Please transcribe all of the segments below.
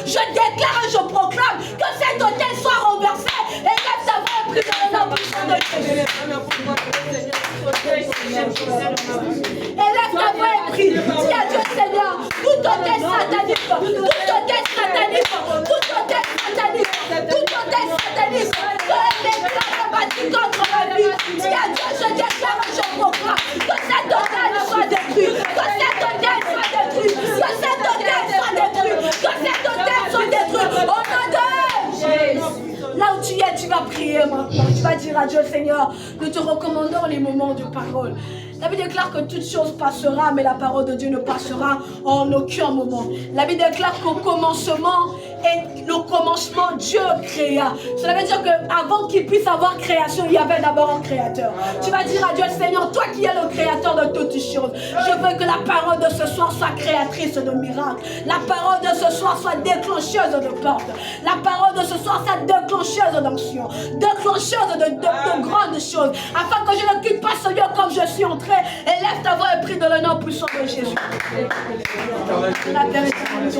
je déclare et je proclame que cet hôtel soit renversé. Élève ta voix et prie dans le nom puissant de Jésus. Élève ta voix et prie. Dis à Dieu Seigneur, tout hôtel satanique, tout hôtel satanique, tout hôtel satanique, tout hôtel satanique, que déclare bâti contre ma vie. Dis à Dieu, je déclare et je proclame que cet hôtel soit détruit, que cet hôtel soit détruit, que cet hôtel soit détruit, que cet hôtel soit détruit. Au nom de Jésus. Là où tu es, tu vas prier maintenant. Tu vas dire à Dieu, Seigneur, nous te recommandons les moments de parole. La Bible déclare que toute chose passera, mais la parole de Dieu ne passera en aucun moment. La Bible déclare qu'au commencement, et le commencement, Dieu créa. Cela veut dire qu'avant qu'il puisse avoir création, il y avait d'abord un créateur. Tu vas dire à Dieu, Seigneur, toi qui es le créateur de toutes choses, je veux que la parole de ce soir soit créatrice de miracles. La parole de ce soir soit déclencheuse de portes. La parole de ce soir soit déclencheuse d'onction, déclencheuse de grandes choses, afin que je ne quitte pas ce lieu comme je suis entré. Élève ta voix et prie dans le nom puissant de Jésus. La Père éternelle,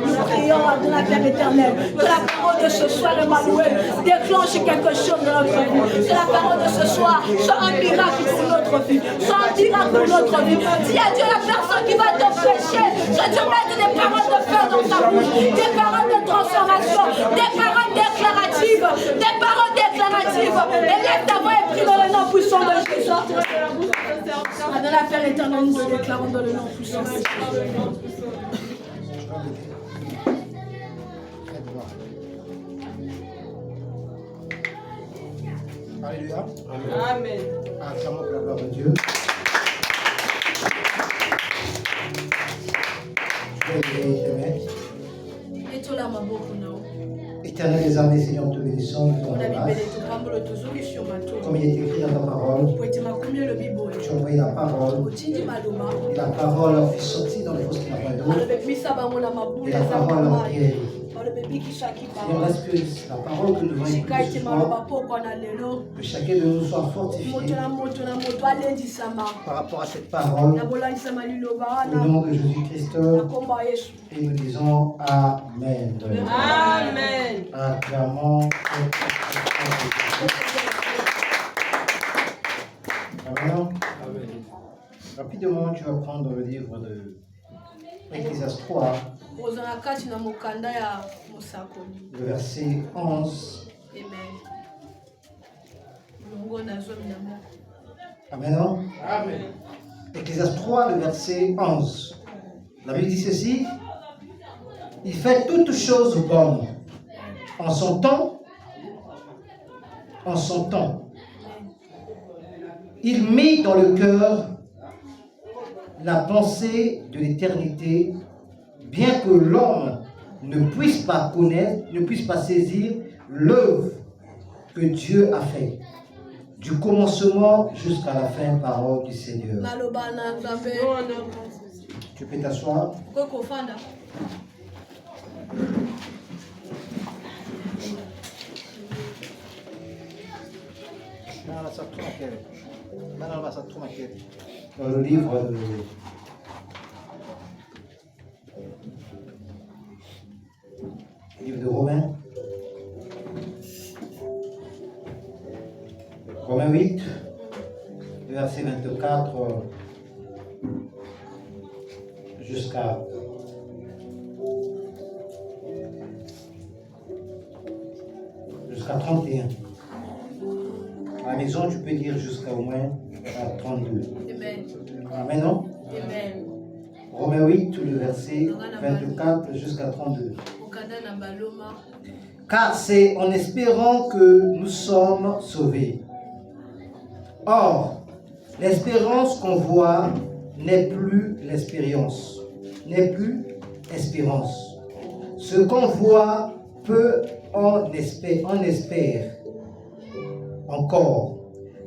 nous prions à la Père éternelle que la parole de ce soir, Emmanuel, déclenche quelque chose dans notre vie. Que la parole de ce soir soit un miracle pour notre vie, soit un miracle pour notre vie. Dis à Dieu la personne qui va te prêcher, que Dieu mette des paroles de feu dans sa bouche, des paroles de transformation, des paroles déclaratives, des paroles déclaratives. Élève ta voix et prie dans le nom puissant de Jésus. À la Père éternelle, nous te déclarons dans le nom puissant de Jésus. Alléluia. Amen. Acclamons la gloire de Dieu. Je vais éternel. Éternel des armées, Seigneur, nous te bénissons, nous te rendons grâce. Comme il est écrit dans ta parole, tu as envoyé la parole, et la parole fait sortir dans les fosses qui n'ont pas d'eau, et la parole a guéri. Seigneur, laisse que la parole que nous devons écouter ce soir, que chacun de nous soit fortifié par rapport à cette parole, au nom de Jésus-Christ, et nous disons Amen. Amen. Acclamons. Amen. Rapidement, tu vas prendre le livre de Ecclésiaste 3, le verset 11. Amen. Amen. Ecclésiaste 3, le verset 11. La Bible dit ceci: il fait toutes choses bonnes en son temps, en son temps. Il met dans le cœur la pensée de l'éternité, bien que l'homme ne puisse pas connaître, ne puisse pas saisir l'œuvre que Dieu a faite, du commencement jusqu'à la fin, parole du Seigneur. Tu peux t'asseoir. Dans le livre de Romains, Romains 8, verset 24 jusqu'à 31. À la maison, tu peux dire jusqu'à au moins 32. Amen. Amen, non? Amen. Romains 8, le verset 24 jusqu'à 32. Car c'est en espérant que nous sommes sauvés. Or, l'espérance qu'on voit n'est plus l'expérience, n'est plus espérance. Ce qu'on voit peut on espère encore.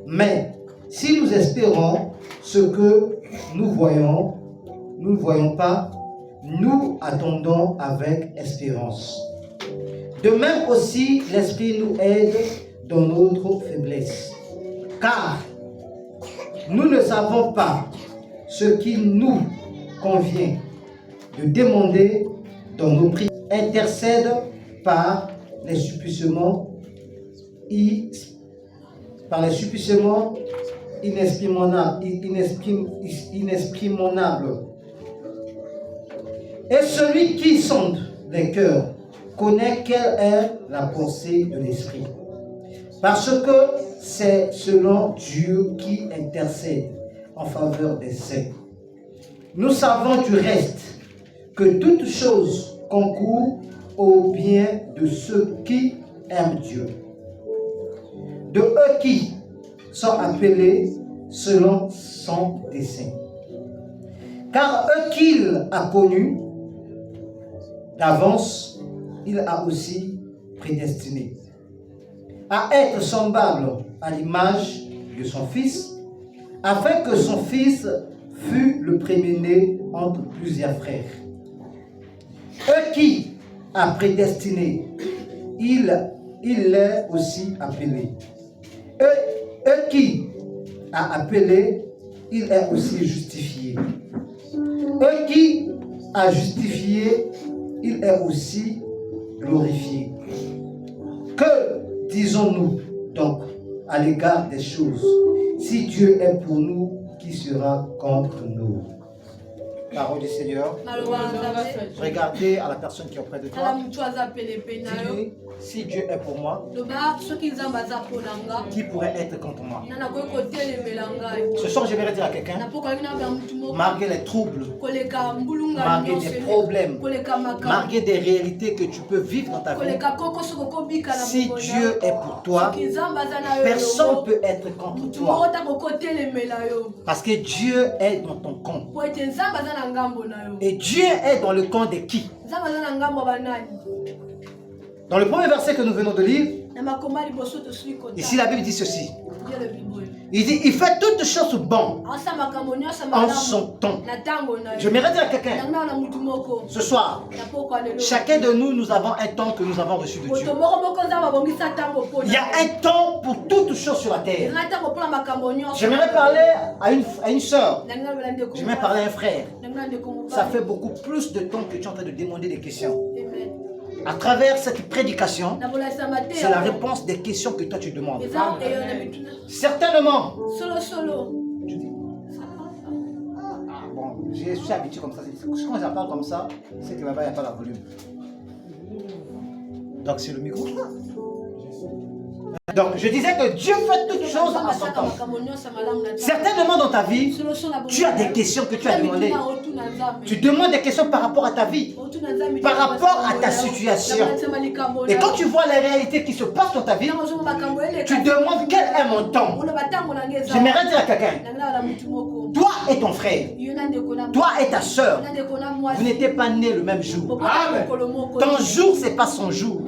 Mais si nous espérons ce que nous ne voyons pas, nous attendons avec espérance. De même aussi, l'Esprit nous aide dans notre faiblesse. Car nous ne savons pas ce qui nous convient, de demander dans nos prières. Intercède par les supplicements inexprimables. Et celui qui sonde les cœurs connaît quelle est la pensée de l'esprit. Parce que c'est selon Dieu qui intercède en faveur des saints. Nous savons du reste que toute chose concourt au bien de ceux qui aiment Dieu, de eux qui sont appelés selon son dessein. Car eux qu'il a connus d'avance, il a aussi prédestiné à être semblable à l'image de son Fils, afin que son Fils fût le premier-né entre plusieurs frères. Eux qui a prédestiné, il est aussi appelé. Eux qui a appelé, il est aussi justifié. Eux qui a justifié, il est aussi glorifié. Que disons-nous donc à l'égard des choses? Si Dieu est pour nous, qui sera contre nous? Parole du Seigneur. Regardez à la personne qui est auprès de toi. Dis-lui, si Dieu est pour moi, qui pourrait être contre moi? Ce soir, je vais dire à quelqu'un, malgré les troubles, malgré des problèmes, malgré des réalités que tu peux vivre dans ta vie, si Dieu est pour toi, personne ne peut être contre toi. Parce que Dieu est dans ton camp. Et Dieu est dans le camp de qui? Dans le premier verset que nous venons de lire, ici la Bible dit ceci. Il dit, il fait toutes choses bon en son temps. J'aimerais dire à quelqu'un, ce soir, chacun de nous, nous avons un temps que nous avons reçu de Dieu. Il y a un temps pour toutes choses sur la terre. J'aimerais parler à une soeur. J'aimerais parler à un frère. Ça fait beaucoup plus de temps que tu es en train de demander des questions. À travers cette prédication, c'est la réponse des questions que toi tu demandes. Certainement. Bon, je suis habitué comme ça. Quand je parle comme ça, c'est que là-bas, il n'y a pas la volume. Donc c'est le micro. Donc je disais que Dieu fait toutes choses à son temps. Certainement dans ta vie, tu as des questions que tu as demandées. Tu demandes des questions par rapport à ta vie, par rapport à ta situation. Et quand tu vois les réalités qui se passent dans ta vie, tu demandes quel est mon temps. J'aimerais dire à quelqu'un, toi et ton frère, toi et ta soeur, vous n'étiez pas nés le même jour. Ton jour, ce n'est pas son jour.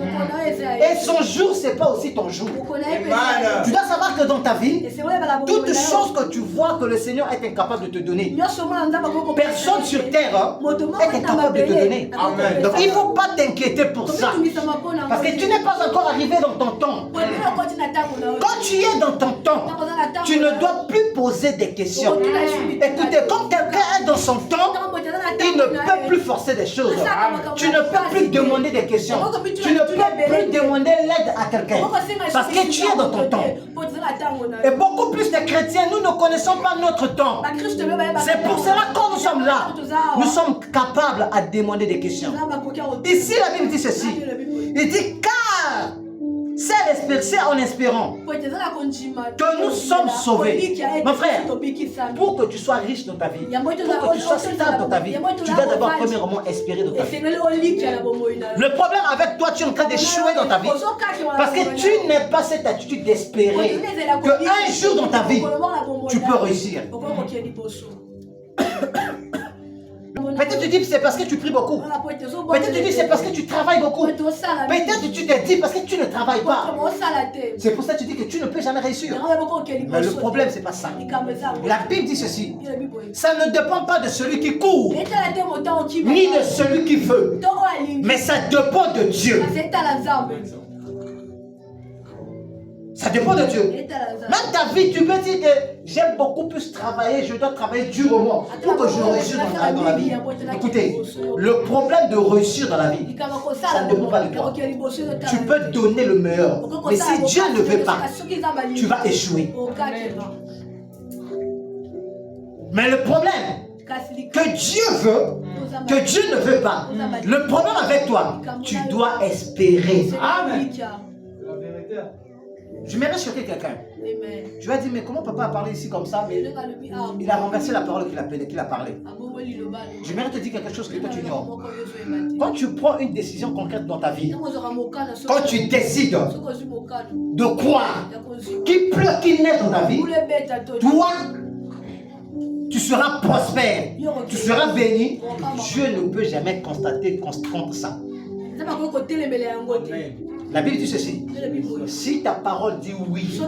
Et son jour, ce n'est pas aussi ton jour. Tu dois savoir que dans ta vie, toutes choses que tu vois que le Seigneur est incapable de te donner, personne sur terre est incapable de te donner. Amen. Donc il ne faut pas t'inquiéter pour ça. Parce que tu n'es pas encore arrivé dans ton temps. Quand tu es dans ton temps, tu ne dois plus poser des questions. Écoutez, quand quelqu'un est dans son temps, il ne peut plus forcer des choses. Tu ne peux plus demander des questions. Tu ne peux plus demander l'aide à quelqu'un. Parce que tu es dans ton temps. Et beaucoup plus de chrétiens, nous ne connaissons pas notre temps. C'est pour cela que quand nous sommes là, nous sommes capables à demander des questions. Ici, la Bible dit ceci. Il dit car c'est en espérant que nous sommes sauvés. Mon frère, pour que tu sois riche dans ta vie, pour que tu sois stable dans ta vie, tu dois d'abord premièrement espérer dans ta vie. Le problème avec toi, tu es en train d'échouer dans ta vie parce que tu n'as pas cette attitude d'espérer qu'un jour dans ta vie, tu peux réussir. Peut-être tu dis c'est parce que tu pries beaucoup. Peut-être tu dis c'est parce que tu travailles beaucoup. Peut-être tu te dis parce que tu ne travailles pas. C'est pour ça que tu dis que tu ne peux jamais réussir. Mais le problème c'est pas ça. La Bible dit ceci. Ça ne dépend pas de celui qui court, ni de celui qui veut. Mais ça dépend de Dieu. Ça dépend de Dieu. Même ta vie, tu peux dire que j'aime beaucoup plus travailler, je dois travailler durement pour que je réussisse dans la vie. Écoutez, le problème de réussir dans la vie, ça ne dépend pas de toi. Tu peux donner le meilleur, mais si Dieu ne veut pas, tu vas échouer. Mais le problème, que Dieu veut, que Dieu ne veut pas, le problème avec toi, tu dois espérer. Amen. Je m'aimerais choquer quelqu'un. Je vais dire, mais comment papa a parlé ici comme ça, mais il a renversé la parole qu'il a parlé. Je m'aimerais te dire quelque chose que toi tu ignores. Quand tu prends une décision concrète dans ta vie, quand tu décides de croire, qu'il pleut, qu'il neige dans ta vie, toi, tu seras prospère, tu seras béni. Dieu ne peut jamais constater contre ça. La Bible dit ceci: si ta parole dit oui,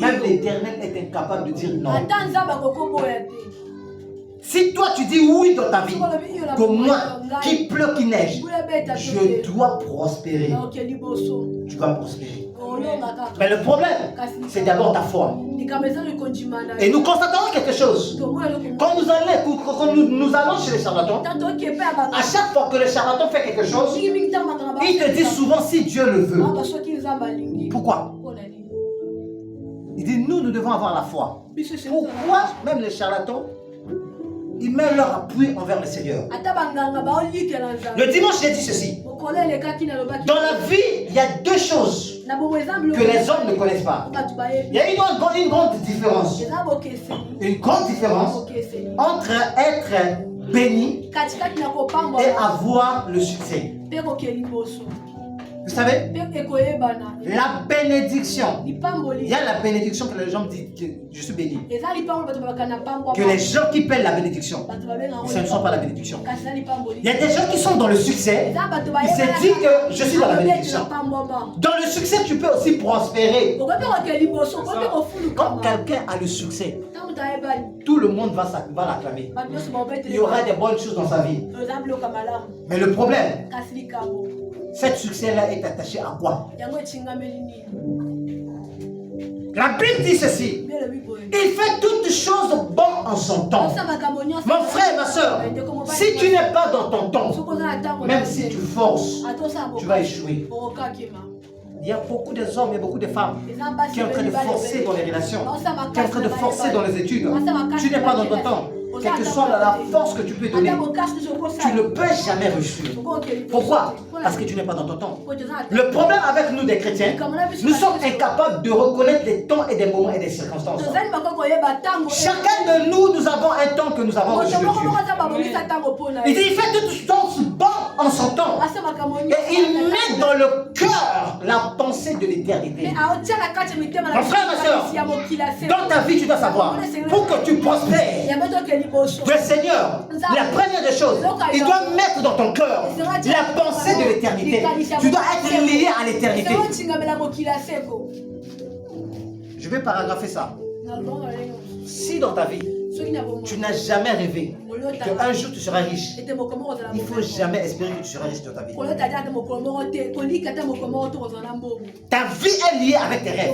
même l'Éternel est incapable de dire non. Si toi tu dis oui dans ta vie, comme moi, qu'il pleut, qu'il neige, je dois prospérer. Tu vas prospérer. Mais le problème, c'est d'abord ta foi. Et nous constatons quelque chose. Quand nous allons chez les charlatans, à chaque fois que le charlatan fait quelque chose, il te dit souvent si Dieu le veut. Pourquoi? Il dit nous devons avoir la foi. Pourquoi même les charlatans, ils mettent leur appui envers le Seigneur? Le dimanche, j'ai dit ceci. Dans la vie, il y a deux choses que les hommes ne connaissent pas. Il y a une grande différence. Une grande différence entre être béni et avoir le succès. Vous savez, la bénédiction, il y a la bénédiction que les gens disent que je suis béni. Que les gens qui paient la bénédiction, ce ne sont pas la bénédiction. Il y a des gens qui sont dans le succès, ils se disent que je suis dans la bénédiction. Dans le succès, tu peux aussi prospérer. Quand quelqu'un a le succès, tout le monde va l'acclamer. Il y aura des bonnes choses dans sa vie. Mais le problème, cet succès-là est attaché à quoi? La Bible dit ceci: il fait toutes choses bonnes en son temps. Mon frère, ma soeur, si tu n'es pas dans ton temps, même si tu forces, tu vas échouer. Il y a beaucoup d'hommes et beaucoup de femmes qui sont en train de forcer dans les relations, qui sont en train de forcer dans les études. Tu n'es pas dans ton temps. Quelle que soit la force que tu peux donner, tu ne peux jamais réussir. Pourquoi? Parce que tu n'es pas dans ton temps. Le problème avec nous des chrétiens, nous sommes incapables de reconnaître les temps et des moments et des circonstances. Chacun de nous, nous avons un temps que nous avons reçu de Dieu. Il dit, il fait toutes choses bonnes en son temps. Et il met dans le cœur la pensée de l'éternité. Mon frère, ma soeur, dans ta vie, tu dois savoir, pour que tu prospères, le Seigneur, la première des choses, il doit mettre dans ton cœur la pensée de l'éternité. Tu dois être lié à l'éternité. Je vais paragrapher ça. Si dans ta vie, tu n'as jamais rêvé qu'un jour tu seras riche, il ne faut jamais espérer que tu seras riche dans ta vie. Ta vie est liée avec tes rêves.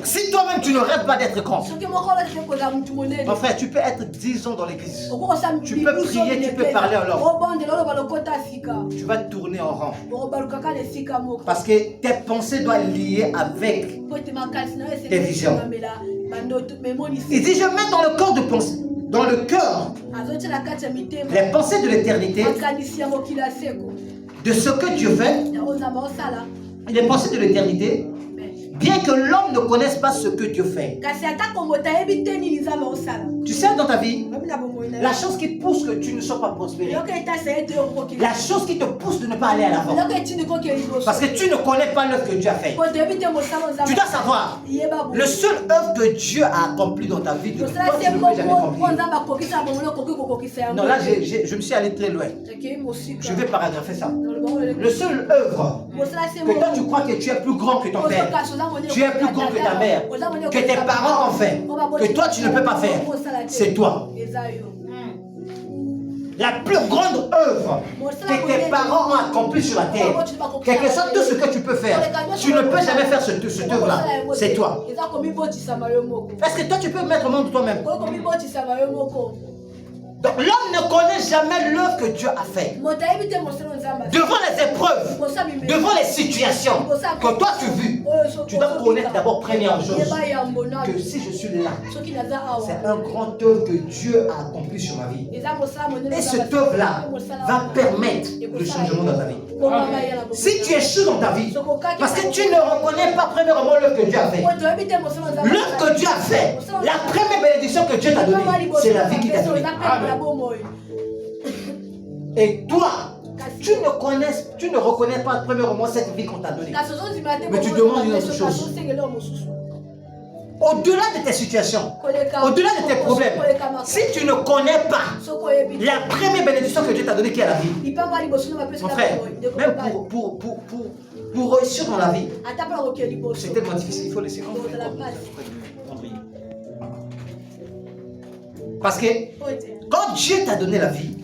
Si toi-même tu ne rêves pas d'être grand, mon frère, tu peux être 10 ans dans l'église. Tu peux prier, tu peux parler en langue. Tu vas tourner en rang. Parce que tes pensées doivent être liées avec tes visions. Il dit, je mets dans le corps de pensée, dans le cœur, les pensées de l'éternité, de ce que Dieu fait, les pensées de l'éternité. Bien que l'homme ne connaisse pas ce que Dieu fait. Tu sais, dans ta vie, la chose qui pousse que tu ne sois pas prospéré, la chose qui te pousse de ne pas aller à l'avant, parce que tu ne connais pas l'œuvre que Dieu a fait. Tu dois savoir, le seul œuvre que Dieu a accompli dans ta vie, que toi tu ne peux jamais accomplir. Non, là, je me suis allé très loin. Je vais paragrapher ça. Le seul œuvre que toi tu crois que tu es plus grand que ton père, tu es plus grand que ta mère, que tes parents ont fait, que toi tu ne peux pas faire, c'est toi. la plus grande œuvre que tes parents ont accomplie sur la terre, quel que soit tout ce que tu peux faire, tu ne peux jamais faire cette œuvre-là. C'est toi. Est-ce que toi, tu peux mettre au monde de toi-même? Donc l'homme ne connaît jamais l'œuvre que Dieu a fait. Devant les épreuves, devant les situations que toi tu vis, tu dois connaître d'abord première chose que si je suis là, c'est un grand œuvre que Dieu a accompli sur ma vie. Et cette œuvre-là va permettre le changement dans ta vie. Si tu échoues dans ta vie, parce que tu ne reconnais pas premièrement l'œuvre que Dieu a fait. L'œuvre que Dieu a fait, la première bénédiction que Dieu t'a donnée, c'est la vie qu'il t'a donnée. Et toi, tu ne reconnais pas premièrement cette vie qu'on t'a donnée. Mais tu demandes une autre chose. Au-delà de tes situations, au-delà de tes problèmes, si tu ne connais pas la première bénédiction que Dieu t'a donnée qui est la vie, mon frère, même pour réussir dans la vie, c'est tellement difficile, il faut laisser comprendre. Parce que quand Dieu t'a donné la vie,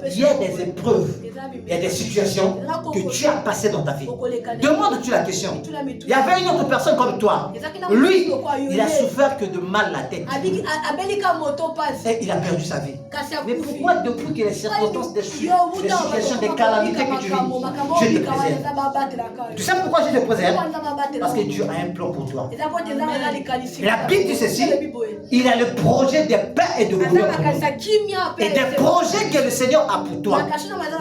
il y a des épreuves, il y a des situations que tu as passées dans ta vie. Demande-tu la question. Il y avait une autre personne comme toi. Lui, il a souffert que de mal la tête. Et il a perdu sa vie. Mais pourquoi depuis que les circonstances, des situations, des calamités que tu vis, Dieu te préserve? Tu sais pourquoi Dieu te préserve? Parce que Dieu a un plan pour toi. Et la Bible dit ceci, il a le projet de paix et de gloire pour nous. Et des projets que le Seigneur a pour toi.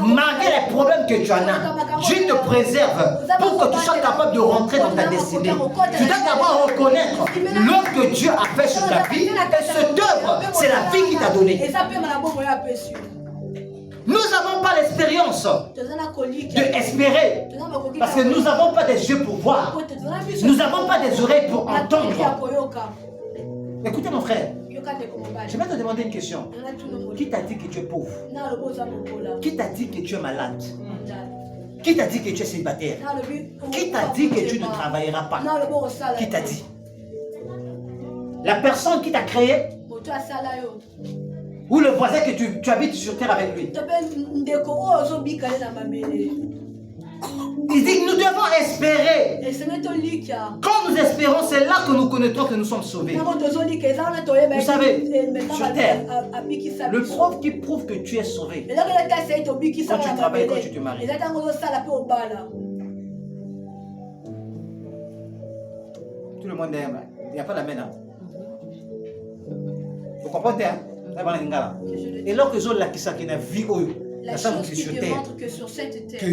Malgré les problèmes que tu en as, Dieu te préserve pour que tu sois capable de rentrer dans ta destinée. Tu dois d'abord reconnaître l'œuvre que Dieu a fait sur ta vie. Et cette œuvre, c'est la vie qu'il t'a donnée. Nous n'avons pas l'expérience d'espérer. Parce que nous n'avons pas des yeux pour voir. Nous n'avons pas des oreilles pour entendre. Écoutez mon frère, je vais te demander une question. Qui t'a dit que tu es pauvre? Qui t'a dit que tu es malade? Qui t'a dit que tu es célibataire? Qui t'a dit que tu ne travailleras pas? Qui t'a dit? La personne qui t'a créé? Ou le voisin que tu habites sur terre avec lui? Il dit que nous devons espérer. Quand nous espérons, c'est là que nous connaîtrons que nous sommes sauvés. Vous savez, sur terre, le preuve qui prouve que tu es sauvé, quand tu travailles, quand tu te maries. Tout le monde aime. Il n'y a pas d'amen. Hein? Vous comprenez? Hein? Et lorsque je la qui n'a vu la chose qui démontre que sur cette terre, que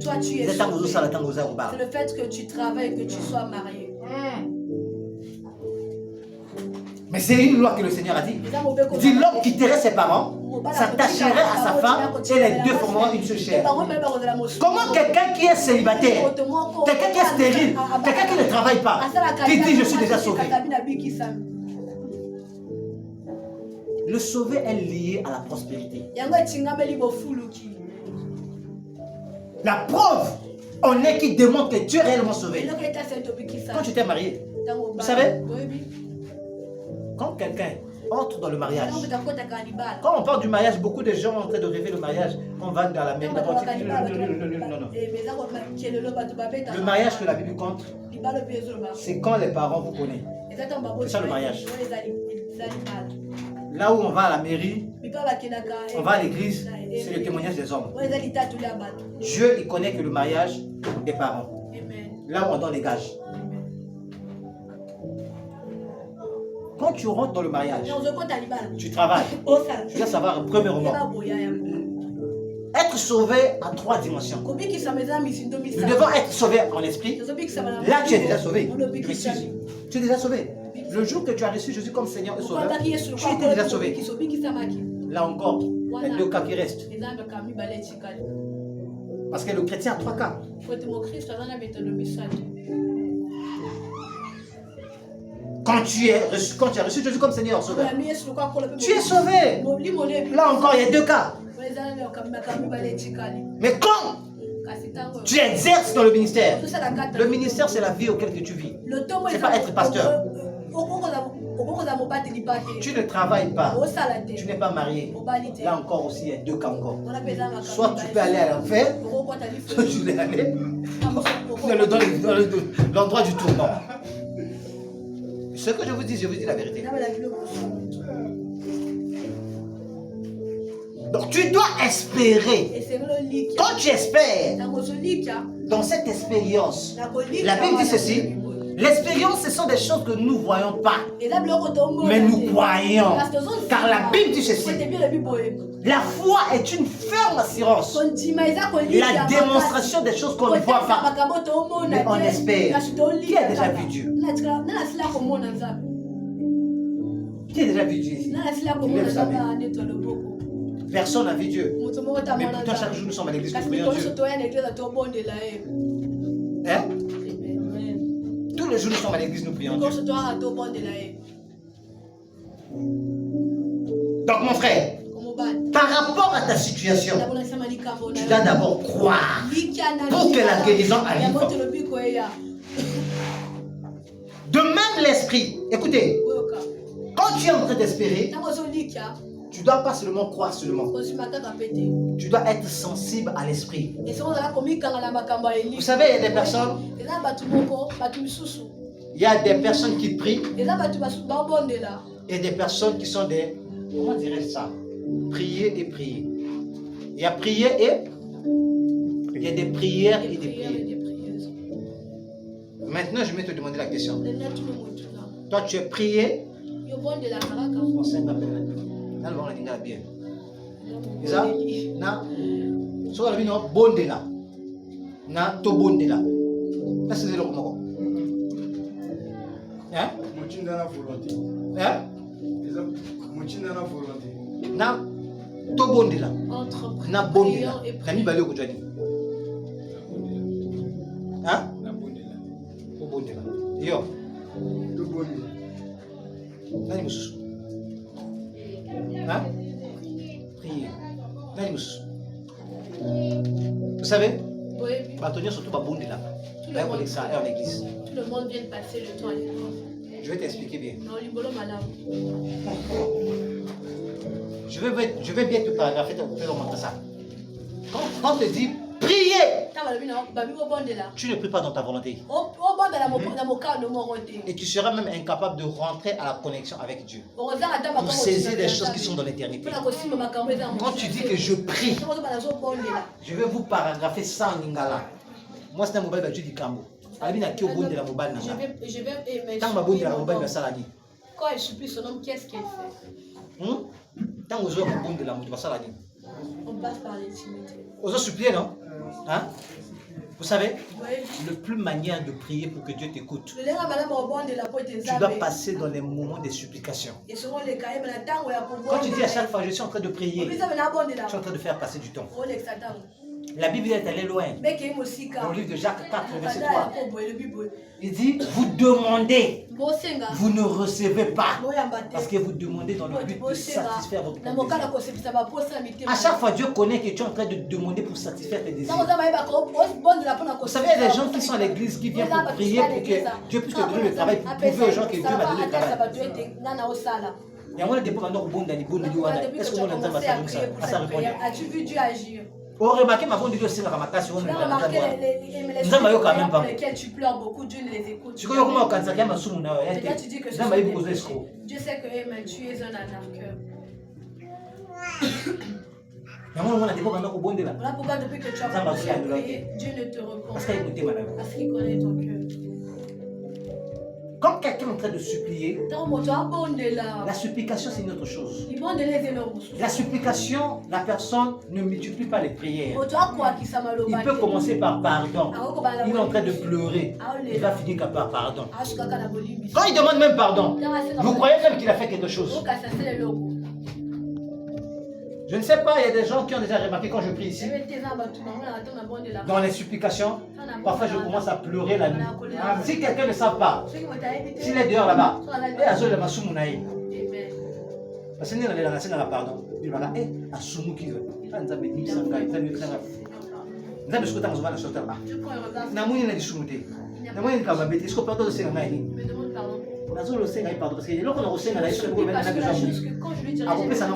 toi tu es sauvé, c'est le fait que tu travailles, que tu sois marié. Mais c'est une loi que le Seigneur a dit. Il dit l'homme quitterait ses parents, s'attacherait à sa femme et les deux formeront une seule chair. Comment quelqu'un qui est célibataire, quelqu'un qui est stérile, quelqu'un qui ne travaille pas, qui dit je suis déjà sauvé? Le sauvé est lié à la prospérité. La preuve en est qui démontre que tu es réellement sauvé. Quand tu t'es marié, vous savez, quand quelqu'un entre dans le mariage, quand on parle du mariage, beaucoup de gens sont en train de rêver le mariage. On va dans la mairie. Non. Le mariage que la Bible compte, c'est quand les parents vous connaissent. C'est ça le mariage. Là où on va à la mairie, on va à l'église, c'est le témoignage des hommes. Dieu, il connaît que le mariage des parents. Là où on donne les gages. Quand tu rentres dans le mariage, tu travailles. Tu dois savoir, premièrement, être sauvé à 3 dimensions. Nous devons être sauvés en esprit. Là, tu es déjà sauvé. Tu es déjà sauvé. Le jour que tu as reçu Jésus comme Seigneur et Sauveur, tu étais déjà sauvé. Là encore, il y a 2 cas qui restent. Parce que le chrétien a 3 cas. Quand tu as reçu Jésus comme Seigneur et Sauveur, tu es sauvé. Là encore, il y a 2 cas. Mais quand tu exerces dans le ministère c'est la vie auquel que tu vis. Ce n'est pas être pasteur. Tu ne travailles pas. Tu n'es pas marié. Là encore aussi, il y a deux camps. Soit tu peux aller à l'enfer, soit tu peux aller dans l'endroit du tournant. Ce que je vous dis la vérité. Donc tu dois espérer. Quand tu espères dans cette expérience, la Bible dit ceci. L'expérience, ce sont des choses que nous ne voyons pas, mais nous croyons. Car la Bible dit ceci. La foi est une ferme assurance. La démonstration des choses qu'on ne voit pas, mais on espère. Qui a déjà vu Dieu? Qui a déjà vu Dieu ici? Personne n'a vu Dieu. Mais pourtant, chaque jour, nous sommes à l'église pour prier Dieu. Hein? Tous les jours, nous sommes à l'église, nous prions Dieu. Donc, mon frère, par rapport à ta situation, tu dois d'abord croire pour que la guérison arrive. De même l'esprit. Écoutez, quand tu es en train d'espérer, tu ne dois pas seulement croire seulement. Tu dois être sensible à l'esprit. Vous savez, il y a des personnes. Il y a des personnes qui prient. Et des personnes qui sont des. Comment dirais-je ça? Prier et prier. Il y a prier et. Il y a des prières et des prières. Maintenant, je vais te demander la question. Toi, tu es prié. Bien. Ça, na, so la bino bonde là, na to bonde là. Ça c'est le comment? Hein? Muchinda na volonté. Hein? Muchinda na volonté. Na to bonde là. Na bonde là. Na mi balé ko jani. Hein? Na bonde là. To bonde là. Yo. To bonde. Nani mususu? Hein? Prier. Vous savez? Oui. Surtout pas bon de là. Là, on est en église. Tout le monde vient de passer le temps à l'église. Je vais t'expliquer bien. Je vais bien te paragrapher, te montrer ça. Quand on te dit prier, tu ne pries pas dans ta volonté. Et tu seras même incapable de rentrer à la connexion avec Dieu. Pour saisir des choses qui sont dans l'éternité. Quand tu dis que je prie, je vais vous paragrapher ça en lingala. Moi, c'est un mobile de Dieu du Cambo. Quand elle supplie son homme, qu'est-ce qu'elle fait? On passe par l'intimité. Vous avez supplié, non? Hein? Vous savez, le plus manière de prier pour que Dieu t'écoute, tu dois passer dans les moments de supplication. Quand tu dis à chaque fois, je suis en train de prier, tu es en train de faire passer du temps. La Bible est allée loin. Dans le livre de Jacques 4, verset 3, il dit, vous demandez, vous ne recevez pas. Parce que vous demandez dans le but de satisfaire votre désir. À chaque fois, Dieu connaît que tu es en train de demander pour satisfaire tes désirs. Vous savez, il y a des gens qui sont à l'église, qui viennent pour prier pour que Dieu puisse te donner le travail, pour prouver aux gens que Dieu va donner le travail. Il y a un dépôt maintenant au bon d'aller. Est-ce que as-tu vu Dieu agir? Oh, remarquez ma bonne Dieu aussi la ramasse. Tu pleures beaucoup, Dieu ne les écoute. Dieu dis que Dieu sait que tu es un arnaqueur. Voilà pourquoi depuis que tu as commencé à prier, Dieu ne te répond pas. Parce qu'il connaît ton cœur. Quand quelqu'un est en train de supplier, la supplication c'est une autre chose. La supplication, la personne ne multiplie pas les prières. Il peut commencer par pardon. Il est en train de pleurer. Il va finir par pardon. Quand il demande même pardon, vous croyez même qu'il a fait quelque chose. Je ne sais pas, il y a des gens qui ont déjà remarqué quand je prie ici. Dans les supplications, parfois je commence à pleurer la nuit. Si quelqu'un ne sait pas, s'il est dehors là-bas, parce que nous avons pardon. Il va dire, Asumu qui veut. Nazo le senga pardon parce que l'autre on a reçu parce que la chose que quand je lui dirais, mais quand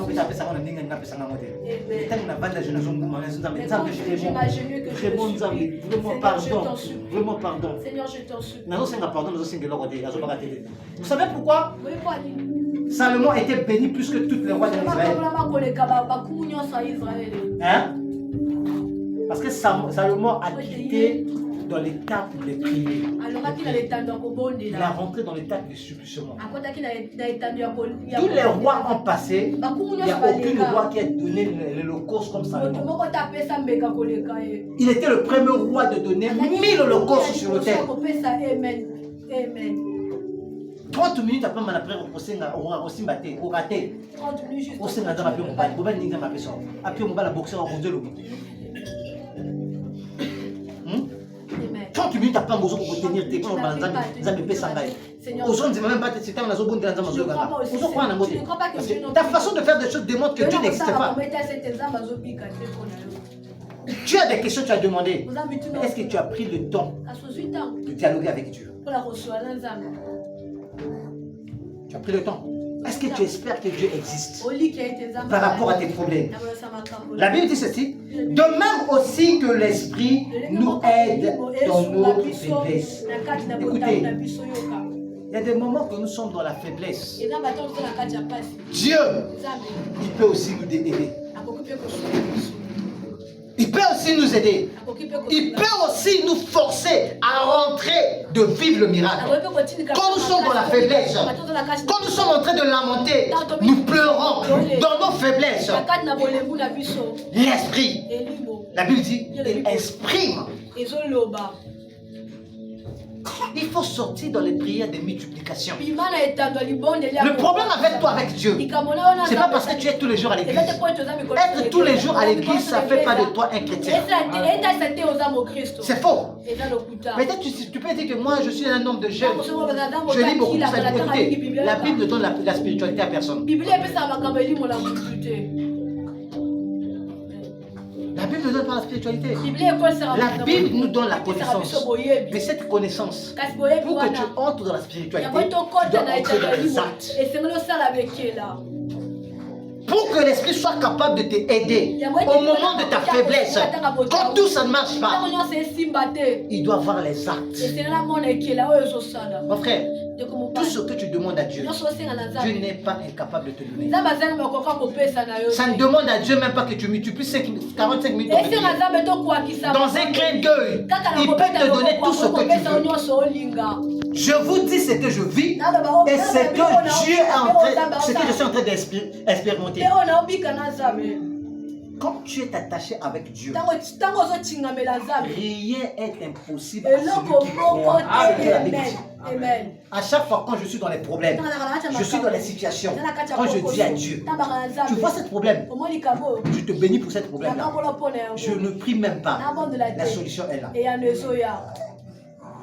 vraiment pardon. Seigneur, je t'en supplie. Vous savez pourquoi Salomon était béni plus que tous les rois d'Israël? Hein? Parce que Salomon a quitté dans l'étape de prier. Il a rentré dans l'étape de supplication. Tous les rois ont passé. Il n'y a aucun roi qui a donné l'holocauste comme Salomon. Il était le premier roi de donner 1000 holocaustes sur le terre. 30 minutes après, après, on s'est battu. On a raté. On s'est battu. On a battu. 30 minutes après, on va tenir tes points. Ta façon de faire des choses démontre que Dieu n'existe pas. Tu as des questions, tu as demandé. Est-ce que tu as pris le temps de dialoguer avec Dieu? Tu as pris le temps. Est-ce que tu espères que Dieu existe par rapport à tes problèmes? La Bible dit ceci. De même aussi que l'Esprit nous aide dans nos faiblesses. Écoutez, il y a des moments que nous sommes dans la faiblesse. Dieu, il peut aussi nous aider. Il peut aussi nous aider. Il peut aussi nous forcer à rentrer de vivre le miracle. Quand nous sommes dans la faiblesse, quand nous sommes en train de lamenter, nous pleurons dans nos faiblesses. L'esprit, la Bible dit, il exprime. Il faut sortir dans les prières de multiplication. Le problème avec toi, avec Dieu, c'est pas parce que tu es tous les jours à l'église. Être tous les jours à l'église, ça ne fait pas de toi un chrétien. C'est faux. Peut-être tu peux dire que moi, je suis un homme de jeûne. Je lis beaucoup. Écoutez, la Bible ne donne la spiritualité à personne. La Bible nous donne pas la spiritualité. La Bible nous donne la connaissance. Mais cette connaissance, pour que tu entres dans la spiritualité, tu dois entrer dans les actes. Pour que l'esprit soit capable de t'aider au moment de ta faiblesse, quand tout ça ne marche pas, il doit avoir les actes. Mon frère, tout ce que tu demandes à Dieu, Dieu n'est pas incapable de te donner. Ça ne demande à Dieu même pas que tu multiplies 45 minutes dans un clin d'œil. Il peut te donner tout ce que tu veux. Je vous dis ce que je vis et ce que Dieu est en train, ce que je suis en train d'expérimenter. Quand tu es attaché avec Dieu, rien est impossible à celui qui croit. Amen. À chaque fois quand je suis dans les problèmes, je suis dans les situations, quand je dis à Dieu, tu vois ce problème, je te bénis pour ce problème-là. Je ne prie même pas, la solution est là.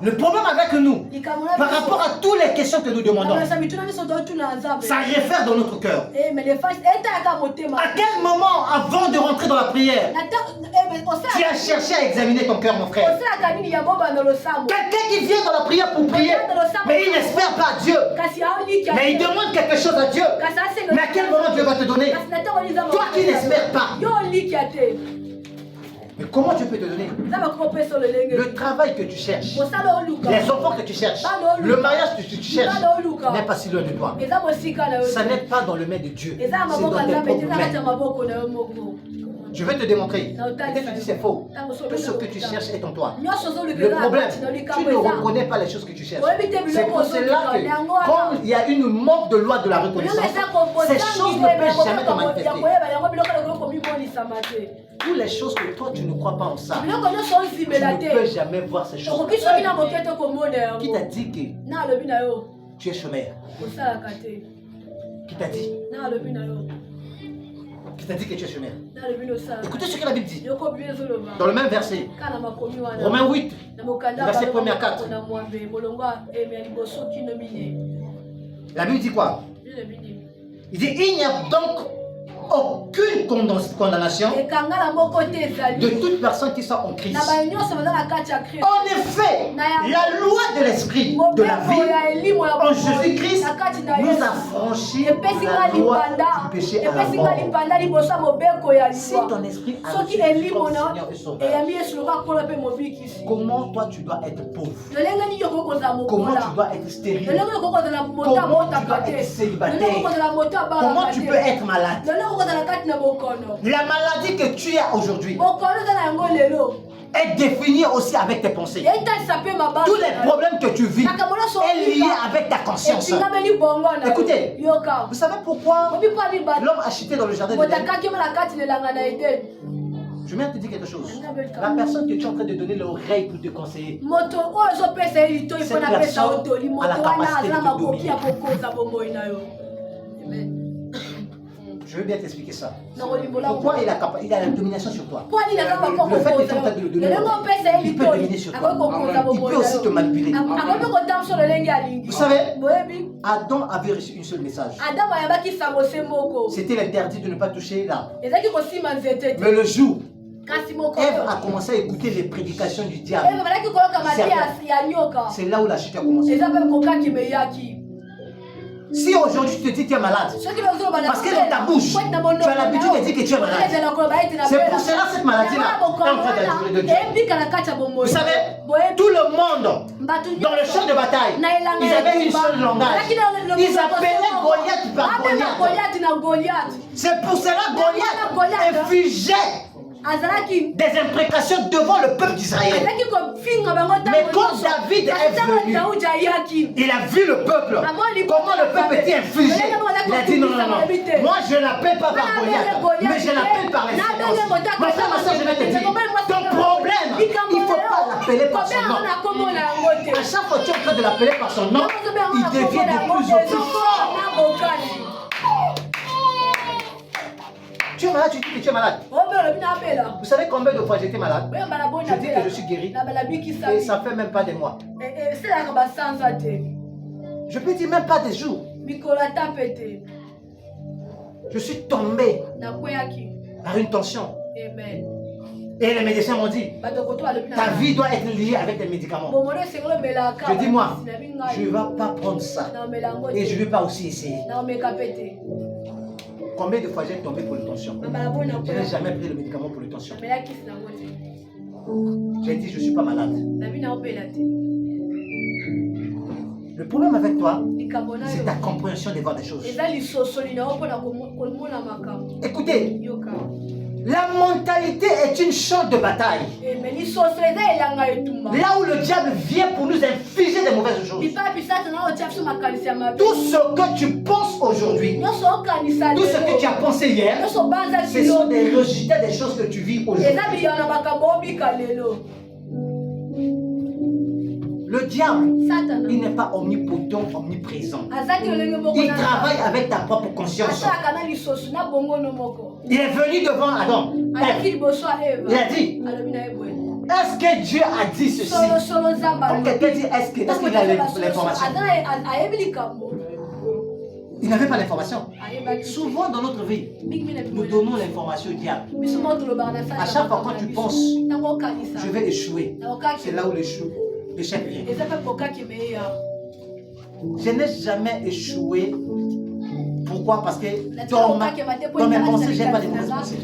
Le problème avec nous, par rapport à toutes les questions que nous demandons, ça réfère dans notre cœur. À quel moment, avant de rentrer dans la prière, tu as cherché à examiner ton cœur, mon frère? Quelqu'un qui vient dans la prière pour prier, mais il n'espère pas à Dieu. Mais il demande quelque chose à Dieu. Mais à quel moment Dieu va te donner? Toi qui n'espères pas. Mais comment tu peux te donner? Le travail que tu cherches, les enfants que tu cherches, le mariage que tu cherches n'est pas si loin de toi. Ça n'est pas dans le main de Dieu, c'est dans tes propres mains. Je vais te démontrer. Peut-être que tu dis c'est faux. Tout ce que tu cherches est en toi. Le problème, tu ne reconnais pas les choses que tu cherches. C'est pour cela que quand il y a une manque de loi de la reconnaissance, ces choses ne peuvent jamais te manifester. Toutes les choses que toi tu ne crois pas en ça, tu ne peux jamais voir ces choses. Qui t'a dit que tu es chômeur? Qui t'a dit? Qui t'a dit que tu es chômeur? Écoutez ce que la Bible dit. Dans le même verset, Romains 8, verset 1 à 4. La Bible dit quoi? Il dit, il n'y a donc aucune condamnation de toute personne qui soit en Christ. En effet, la loi de l'esprit de la vie en Jésus-Christ nous a franchi la loi du péché à la mort. Si ton esprit a reçu Jésus comme Seigneur et Sauveur, comment toi tu dois être pauvre? Comment tu dois être stérile? Comment tu dois être célibataire? Comment tu peux être malade? La maladie que tu as aujourd'hui est définie aussi avec tes pensées. Tous les problèmes que tu vis est lié avec ta conscience. Écoutez, vous savez pourquoi l'homme a chuté dans le jardin d'Éden? Je viens de te dire quelque chose. La personne que tu es en train de donner l'oreille pour te conseiller, cette personne a la capacité de te dominer. Je veux bien t'expliquer ça. Pourquoi il a la domination sur toi? Le fait que tu es en train de le donner, il peut dominer sur toi. Il peut aussi te manipuler. Vous savez, Adam avait reçu une seule message. C'était l'interdit de ne pas toucher l'arbre. Mais le jour, Ève a commencé à écouter les prédications du diable. C'est là où la chute a commencé. Si aujourd'hui tu te dis que tu es malade, parce que dans ta bouche, tu as l'habitude de dire que tu es malade, c'est pour cela cette maladie-là est en train d'attirer de Dieu. Vous savez, tout le monde, dans le champ de bataille, ils avaient une seule langage. Ils appelaient Goliath par Goliath. C'est pour cela que Goliath infligeait des imprécations devant le peuple d'Israël. Mais quand David est venu, il a vu le peuple, comment le peuple était infligé. Il a dit non, moi je n'appelle pas par Goliath, mais je l'appelle par l'espérance. Ma frère, ma soeur, je vais te dire, ton problème, il ne faut pas l'appeler par son nom. À chaque fois que tu es en train de l'appeler par son nom, il devient de plus en plus fort. Tu es malade, tu dis que tu es malade. Vous savez combien de fois j'étais malade? Je dis que je suis guéri. Et ça fait même pas des mois. Je peux dire même pas des jours. Je suis tombé par une tension. Et les médecins m'ont dit, ta vie doit être liée avec des médicaments. Je dis moi, je ne vais pas prendre ça. Et je ne vais pas aussi essayer. Combien de fois j'ai tombé pour le tension? Je n'ai jamais pris le médicament pour le tension. J'ai dit, je ne suis pas malade. Le problème avec toi, c'est ta compréhension de voir des choses. Écoutez, la mentalité est une champ de bataille. Là où le diable vient pour nous infliger des mauvaises choses. Tout ce que tu penses aujourd'hui, tout ce que tu as pensé hier, ce sont des résultats des choses que tu vis aujourd'hui. Le diable, il n'est pas omnipotent, omniprésent. Il travaille avec ta propre conscience. Il est venu devant Adam. Il a dit, est-ce que Dieu a dit ceci? Quand quelqu'un dit, est-ce qu'il a l'information? Il n'avait pas l'information. Souvent dans notre vie, nous donnons l'information au diable. À chaque fois quand tu penses, je vais échouer, c'est là où l'échec vient. Je n'ai jamais échoué. Pourquoi? Parce que dans mes pensées, je n'ai pas de mauvaises pensées.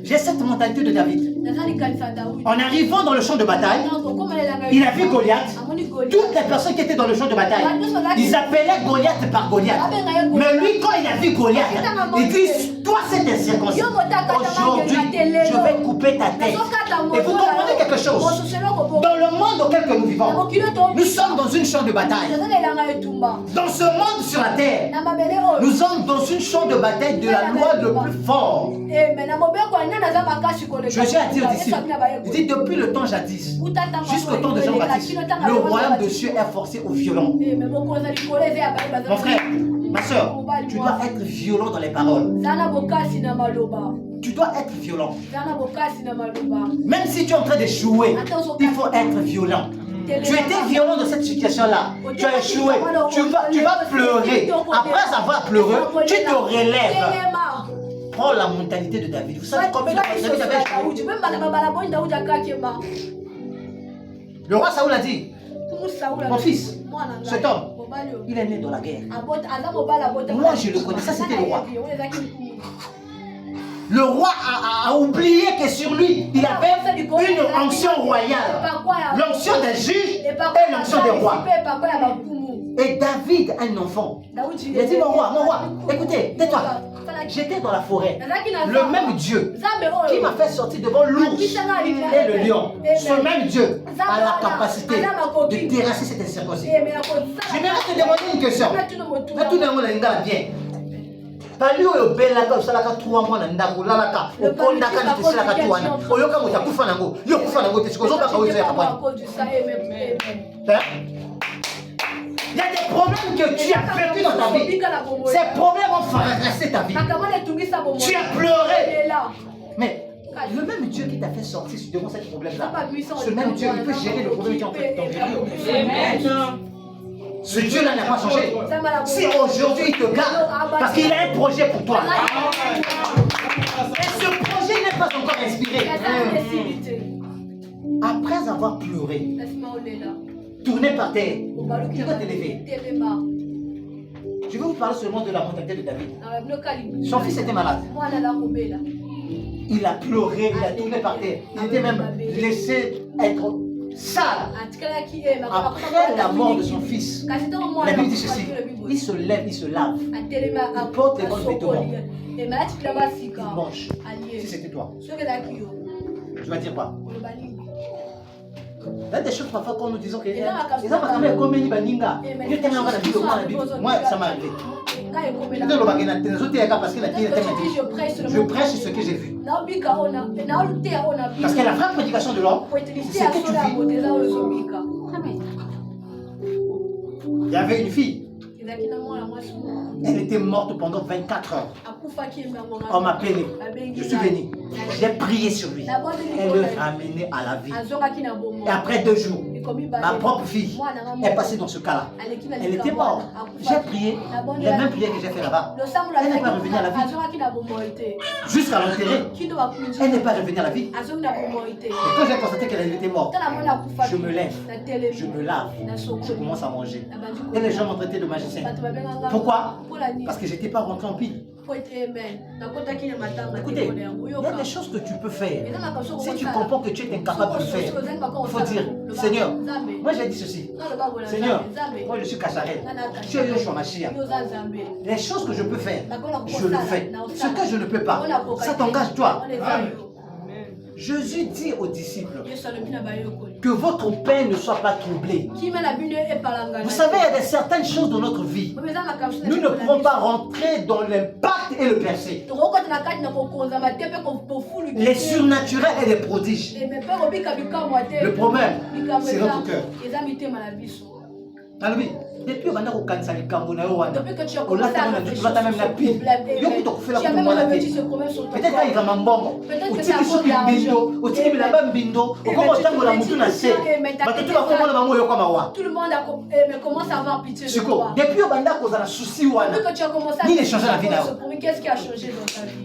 J'ai cette mentalité de David. En arrivant dans le champ de bataille, il a vu Goliath. Toutes les personnes qui étaient dans le champ de bataille, ils appelaient Goliath par Goliath. Mais lui, quand il a vu Goliath, il dit, toi c'est incirconcis. Aujourd'hui, je vais couper ta tête. Et vous comprenez quelque chose? Dans le monde auquel nous vivons, nous sommes dans une champ de bataille. Dans ce monde sur la terre, nous sommes dans une champ de bataille de la loi le plus fort. Je tiens à dire d'ici, il dit depuis le temps jadis, jusqu'au temps de Jean-Baptiste, le royaume de Dieu est forcé aux violents. Mon frère, ma soeur, tu dois être violent dans les paroles. Tu dois être violent. Même si tu es en train de jouer, il faut être violent. Tu étais violent dans cette situation-là. Tu as échoué. Tu vas pleurer. Après avoir pleuré, tu te relèves. Prends la mentalité de David. Vous savez combien David avait échoué? Le roi Saoul a dit, mon fils, cet homme, il est né dans la guerre. Moi, je le connais. Ça, c'était le roi. Le roi a oublié que sur lui, il avait une onction royale. L'onction des juges et l'onction des rois. Et David, un enfant, il a dit, mon roi, écoutez, tais-toi. J'étais dans la forêt. Le même Dieu qui m'a fait sortir devant l'ours et le lion, ce même Dieu a la capacité de terrasser cette incirconcision. J'aimerais te demander une question. Mais tout le monde a bien. Pali oyo belaka osalaka 3 mois na ndako lalaka okondaka na teselaka tuwana oyoka moto akufa nango yo kufa nango te sikozo baka oyo ya kapani. Il y a des problèmes que tu as vécu dans ta vie. Ces problèmes ont fracassé ta vie. Tu as pleuré. Mais le même Dieu qui t'a fait sortir devant ces problèmes-là, ce même Dieu, il peut gérer le problème qui est en fait dans ta vie. Ce Dieu-là n'a pas changé. Si aujourd'hui il te garde, parce qu'il a un projet pour toi. Et ce projet n'est pas encore inspiré. Après avoir pleuré, tourné par terre, tu dois te lever. Je vais vous parler seulement de la mentalité de David. Son fils était malade. Il a pleuré, il a tourné par terre. Il était même laissé être sale. Après la mort de son fils, la Bible dit ceci, il se lève, il se lave, il porte les bons vêtements, il mange. Si c'était toi, tu vas dire quoi? Il y a des choses parfois quand nous disons que moi ça m'est arrivé. Je prêche ce que j'ai vu. Parce que la vraie prédication de l'homme, c'est ce que tu vis. Il y avait une fille. Elle était morte pendant 24 heures. On m'a appelé. Je suis venu. J'ai prié sur lui. Elle le ramenait à la vie. Et après 2 jours, ma propre fille est passée dans ce cas-là. Elle était morte. J'ai prié. Les mêmes prières que j'ai fait là-bas. Elle n'est pas revenue à la vie. Jusqu'à l'enterrer. Elle n'est pas revenue à la vie. Et quand j'ai constaté qu'elle était morte, je me lève. Je me lave. Je commence à manger. Et les gens m'ont traité de magicien. Pourquoi? Parce que je n'étais pas rentré en pile. Écoutez, il y a des choses que tu peux faire. Si tu comprends que tu es incapable de le faire, il faut dire, Seigneur, moi j'ai dit ceci. Seigneur, moi je suis Kacharel. Tu es Yoshua Mashiach. Les choses que je peux faire, je le fais. Ce que je ne peux pas, ça t'engage toi. Jésus dit aux disciples que votre paix ne soit pas troublée. Vous savez, il y a certaines choses dans notre vie. Nous ne pouvons pas rentrer dans l'impact et le percer. Les surnaturels et les prodiges. Le problème, c'est notre cœur. Depuis que tu as fait la pile, peut-être qu'il va m'embomber. Tout le monde commence à avoir pitié de toi. Depuis que tu as souci, qu'est-ce qui a changé dans ta vie?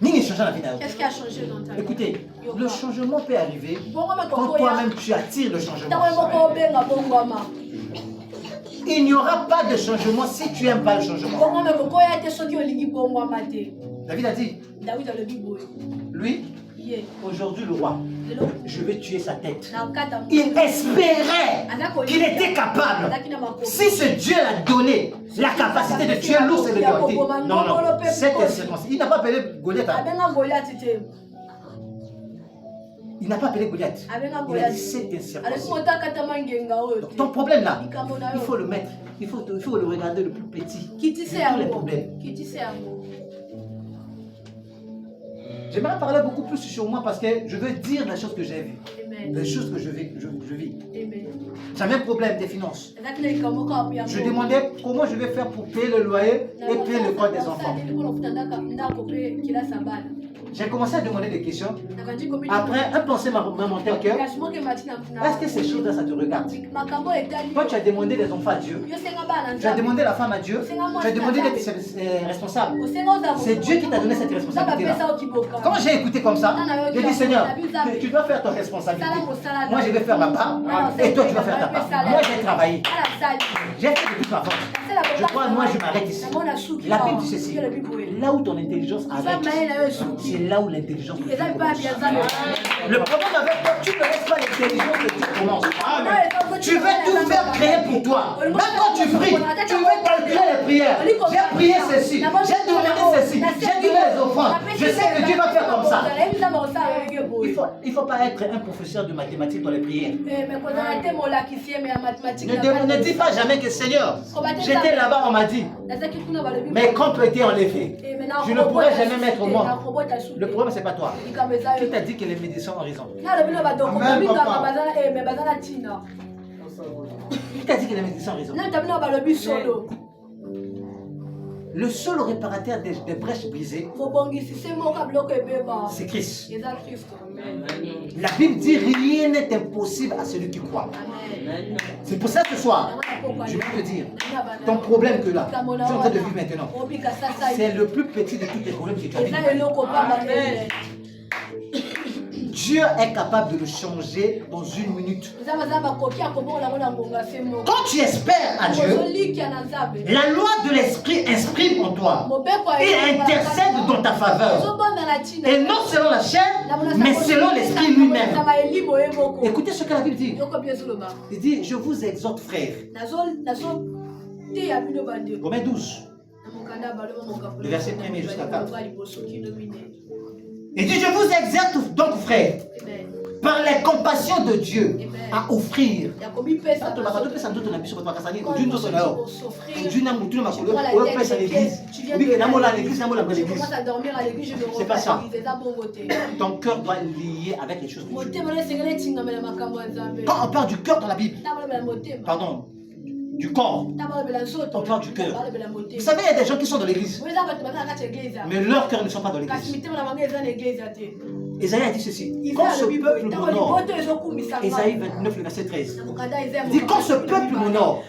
Qu'est-ce qui a changé dans ta vie? Écoutez, le changement peut arriver quand toi-même tu attires le changement. Il n'y aura pas de changement si tu n'aimes pas le changement. David a dit, lui, aujourd'hui le roi, je vais tuer sa tête. Il espérait qu'il était capable. Si ce Dieu l'a donné la capacité de tuer l'ours et le lion. Non, cette circonstance. Il n'a pas appelé Goliath. Il n'a pas appelé Goliath. Il a dit cette incirconcision. Donc ton problème là, il faut le mettre. Il faut le regarder le plus petit. Tous les problèmes. J'aimerais parler beaucoup plus sur moi parce que je veux dire les choses que j'ai vues. Les choses que je vis. J'avais un problème des finances. Je demandais comment je vais faire pour payer le loyer et payer le code des enfants. J'ai commencé à demander des questions. Après, un pensée m'a monté au cœur. Est-ce que ces choses-là, ça te regarde? Toi, tu as demandé des enfants à Dieu. Tu as demandé la femme à Dieu. Tu as demandé d'être responsable. C'est Dieu qui t'a donné cette responsabilité-là. Quand j'ai écouté comme ça, j'ai dit, Seigneur, tu dois faire ton responsabilité. Moi, je vais faire ma part. Et toi, tu vas faire ta part. Moi, j'ai travaillé. J'ai fait de toute ma force. Je crois, moi, je m'arrête ici. La Bible dit ceci. Là où ton intelligence arrête, c'est là où l'intelligence de Dieu commence. Le problème avec toi, tu ne laisses pas l'intelligence de Dieu commence. Tu veux tout faire créer pour toi. Même quand tu pries, tu veux calculer les prières. J'ai prié ceci, j'ai demandé ceci, j'ai donné les offrandes. Je sais que Dieu va faire comme ça. Il ne faut pas être un professeur de mathématiques dans les prières. Ne dis pas jamais que Seigneur, j'étais là-bas, on m'a dit, mes comptes ont été enlevés. Je ne pourrais jamais mettre au monde. Le problème, ce n'est pas toi. Qui t'a dit que les médecins ont raison? Amen, papa. Qui t'a dit que les médecins ont raison? Le seul réparateur des brèches brisées, c'est Christ. La Bible dit rien n'est impossible à celui qui croit. C'est pour ça que ce soir, je vais te dire, ton problème que là, tu es en train de vivre maintenant, c'est le plus petit de tous les problèmes que tu as vécu. Dieu est capable de le changer dans une minute. Quand tu espères à Dieu, la loi de l'esprit exprime en toi et intercède dans ta faveur. Et non selon la chair, mais selon l'esprit lui-même. Écoutez ce que la Bible dit. Il dit, je vous exhorte frères. Romains 12. Le verset 1er jusqu'à 4. Il dit, je vous exhorte donc, frères, par les compassions de Dieu, à offrir. C'est pas ça. Ton cœur doit lier avec les choses de Dieu. Quand on parle du cœur dans la Bible, pardon, du corps, on parle du cœur. Vous savez, il y a des gens qui sont dans l'église, mais leurs cœurs ne sont pas dans l'église. Isaïe a dit ceci, quand ce peuple m'honore, Isaïe 29, le verset 13, il dit, quand ce peuple m'honore,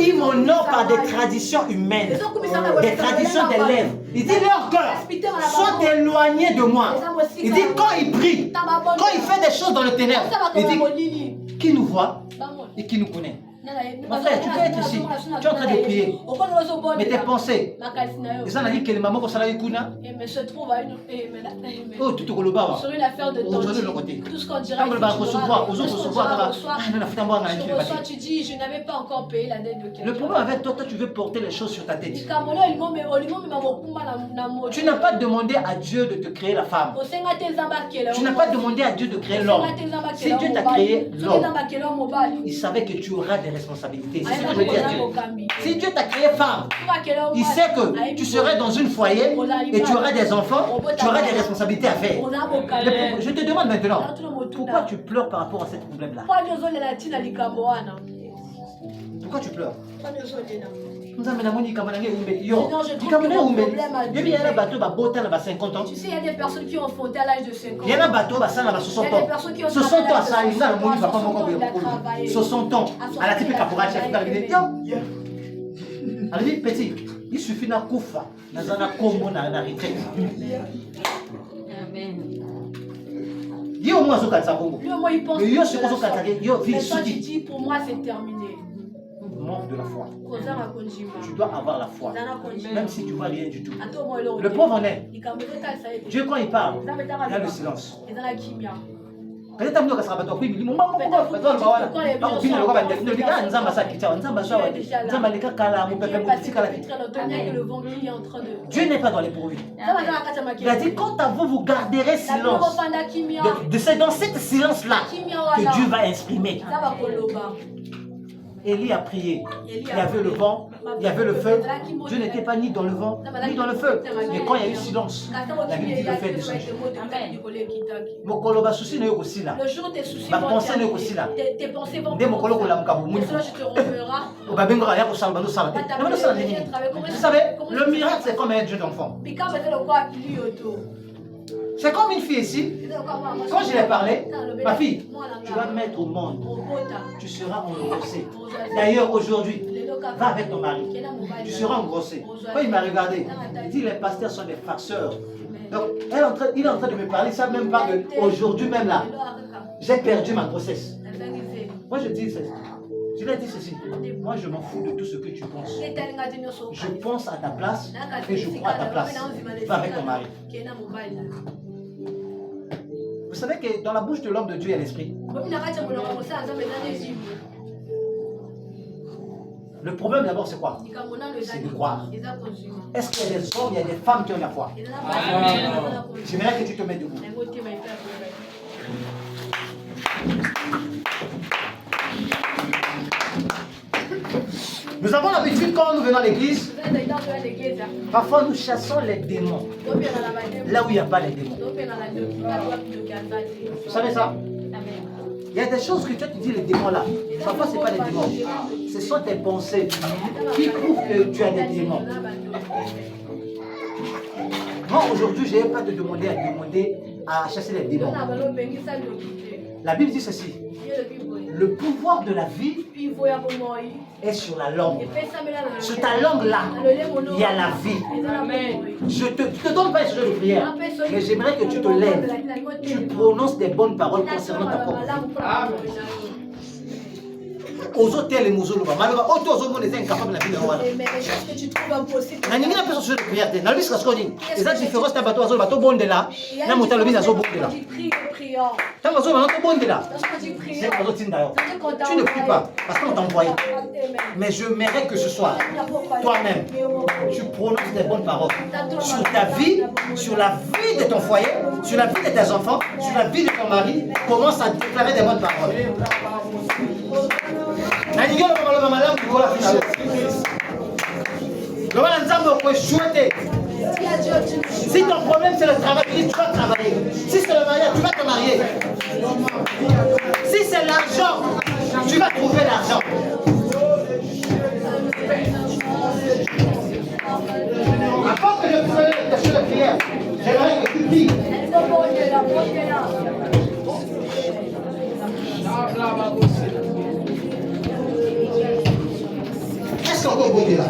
il m'honore par des traditions humaines, des traditions des lèvres. Il dit, leurs cœurs sont éloignés de moi. Il dit, quand il prie, quand il fait des choses dans le ténèbre, il dit, qui nous voit et qui nous connaît. Mon frère, tu peux être ici, tu es en train de prier, mais tes pensées, et ça n'a dit que les mamans sont là, se trouve à une sur une affaire de temps. Tout ce qu'on dirait, tu dis, je n'avais pas encore payé la dette de quelqu'un. Le problème avec toi, tu veux porter les choses sur ta tête. Tu n'as pas demandé à Dieu de te créer la femme. Tu n'as pas demandé à Dieu de créer l'homme. Si Dieu t'a créé l'homme, il savait que tu auras des responsabilités. C'est ce que je dis à Dieu. Si Dieu t'a créé femme, il sait que tu serais dans une foyer et tu auras des enfants, tu auras des responsabilités à faire. Je te demande maintenant, pourquoi tu pleures par rapport à ce problème-là? Pourquoi tu pleures? Tu sais, il y a des personnes qui ont fondé à l'âge de 50 ans. Il y a des bateaux à 60 ans. 60 ans à ça, il y a 60 ans à la type caporal chef. Alors, petit, il suffit d'un koufa, dans un combo, dans un retraite. Il y a au moins un Congo. Lui, au moins, il pense que tu dis, pour moi, c'est terminé. Manque de la foi. Tu dois avoir la foi, même si tu ne vois rien du tout. Le pauvre en est. Dieu, quand il parle, il y a le silence. Peut-être que tu as dit que tu Dieu n'est pas dans les pourvus. Il a dit, quant à vous, vous garderez silence. C'est dans ce silence-là que Dieu va exprimer. Élie a prié. Il y avait le vent, il y avait le feu. Dieu n'était pas ni dans le vent, ni dans le feu. Mais quand il y a eu silence, la Bible dit le feu est descendu. Le jour où tes soucis vont tes pensées vont Vous savez, le miracle c'est comme un jeu d'enfant. C'est comme une fille ici. Quand je lui ai parlé, ma fille, tu vas mettre au monde. Tu seras engrossée. D'ailleurs, aujourd'hui, va avec ton mari. Tu seras engrossée. Quand il m'a regardé, il dit les pasteurs sont des farceurs. Donc, il est en train de me parler, ça même pas qu'aujourd'hui même là, j'ai perdu ma grossesse. Moi je dis ceci. Je lui ai dit ceci. Moi je m'en fous de tout ce que tu penses. Je pense à ta place et je crois à ta place. Va avec ton mari. Vous savez que dans la bouche de l'homme de Dieu, il y a l'esprit. Le problème d'abord, c'est quoi? C'est de croire. Est-ce qu'il y a des hommes, il y a des femmes qui ont la foi? J'aimerais que tu te mettes debout. Nous avons l'habitude, quand nous venons à l'église, parfois nous chassons les démons. Là où il n'y a pas les démons. Vous savez ça? Il y a des choses que toi tu dis les démons là. Parfois ce n'est pas des démons. Ce sont tes pensées qui prouvent que tu as des démons. Moi aujourd'hui, je n'ai pas de demander à chasser les démons. La Bible dit ceci. Le pouvoir de la vie est sur la langue. Sur ta langue là, il y a la vie. Je ne te donne pas les sujets de prière, mais j'aimerais que tu te lèves. Tu prononces des bonnes paroles concernant ta propre vie. Aux hôtels et aux hôtels, malheureusement, aux hôtels, les incapables de la vie de Rwanda. Mais est-ce que tu trouves impossible? Il y a une personne de prière. Dans le biscuit, les différences, c'est un bateau, un bateau bon de là. Il y a un bateau bon de là. Tu ne pries pas parce qu'on t'a envoyé. Mais je mérite que ce soit toi-même. Tu prononces des bonnes paroles sur ta vie, sur la vie de ton foyer, sur la vie de tes enfants, sur la vie de ton mari. Commence à déclarer des bonnes paroles. Si ton problème c'est le travail, tu vas travailler. Si c'est le mariage, tu vas te marier. Si c'est l'argent, tu vas trouver l'argent. Avant que je fasse la question de prière, j'aimerais que tu pries. Est-ce qu'on peut bouger là?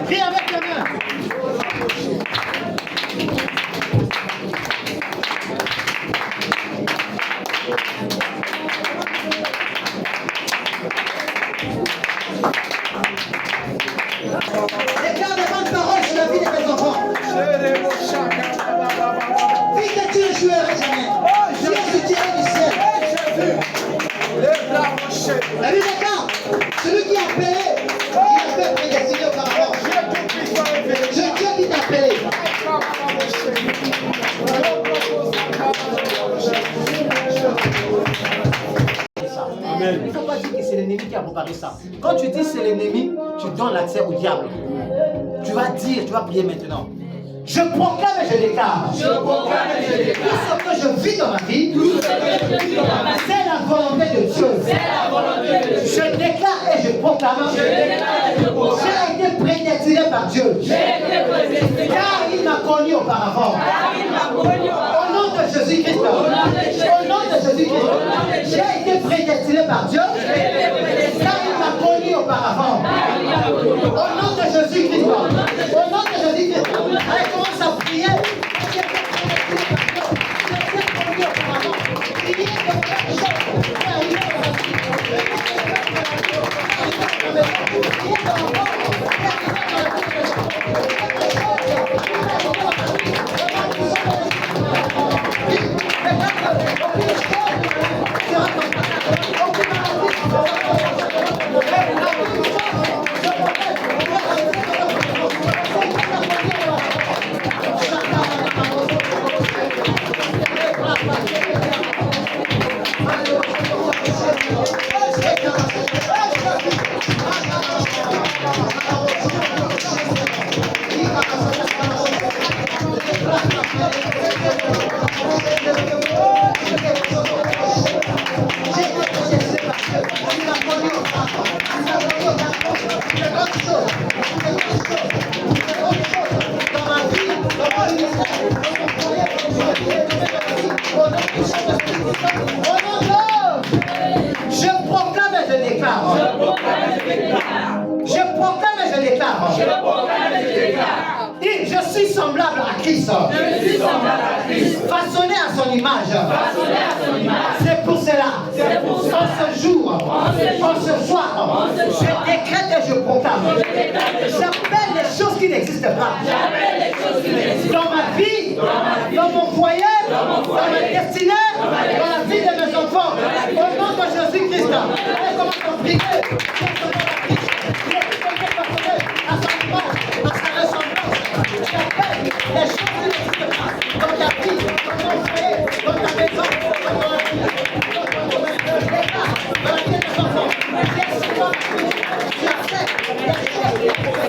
Prie avec la main. Déclare des bonnes paroles sur la vie de tes enfants. Dis que tu ne joueras jamais. Tu es soutien du ciel. La Bible déclare, celui qui a appelé, il a fait prédestiner auparavant. C'est Dieu qui t'a appelé. Il ne faut pas dire que c'est l'ennemi qui a préparé ça. Quand tu dis c'est l'ennemi, tu donnes l'accès au diable. Tu vas dire, tu vas prier maintenant. Je proclame et je déclare. Tout ce que je vis dans ma vie, c'est la volonté de Dieu. Je déclare et je proclame. J'ai été prédestiné par Dieu. Car il m'a connu auparavant. Au nom de Jésus-Christ. Au nom de Jésus-Christ. J'ai été prédestiné par Dieu. Car il m'a connu auparavant. Au nom de Jésus-Christ. Au nom de Jésus-Christ. Allez, commence à prier. Je proclame et je déclare. Je proclame et je déclare. Dis, je suis semblable à Christ. Façonné à son image. C'est pour cela. En ce jour, en ce soir, je décrète et je proclame. J'appelle les choses qui n'existent pas. Dans ma vie, dans mon foyer, dans ma destinée, dans la vie de mes enfants. Au nom de Jésus-Christ. Allez, commence à prier. À son image, à sa ressemblance. J'appelle les choses qui n'existent pas. Dans ta vie, dans ton foyer, dans ta maison, dans ta vie, dans ton domaine, dans la vie de tes enfants. Laisse-moi tu acceptes les choses qui n'existent pas.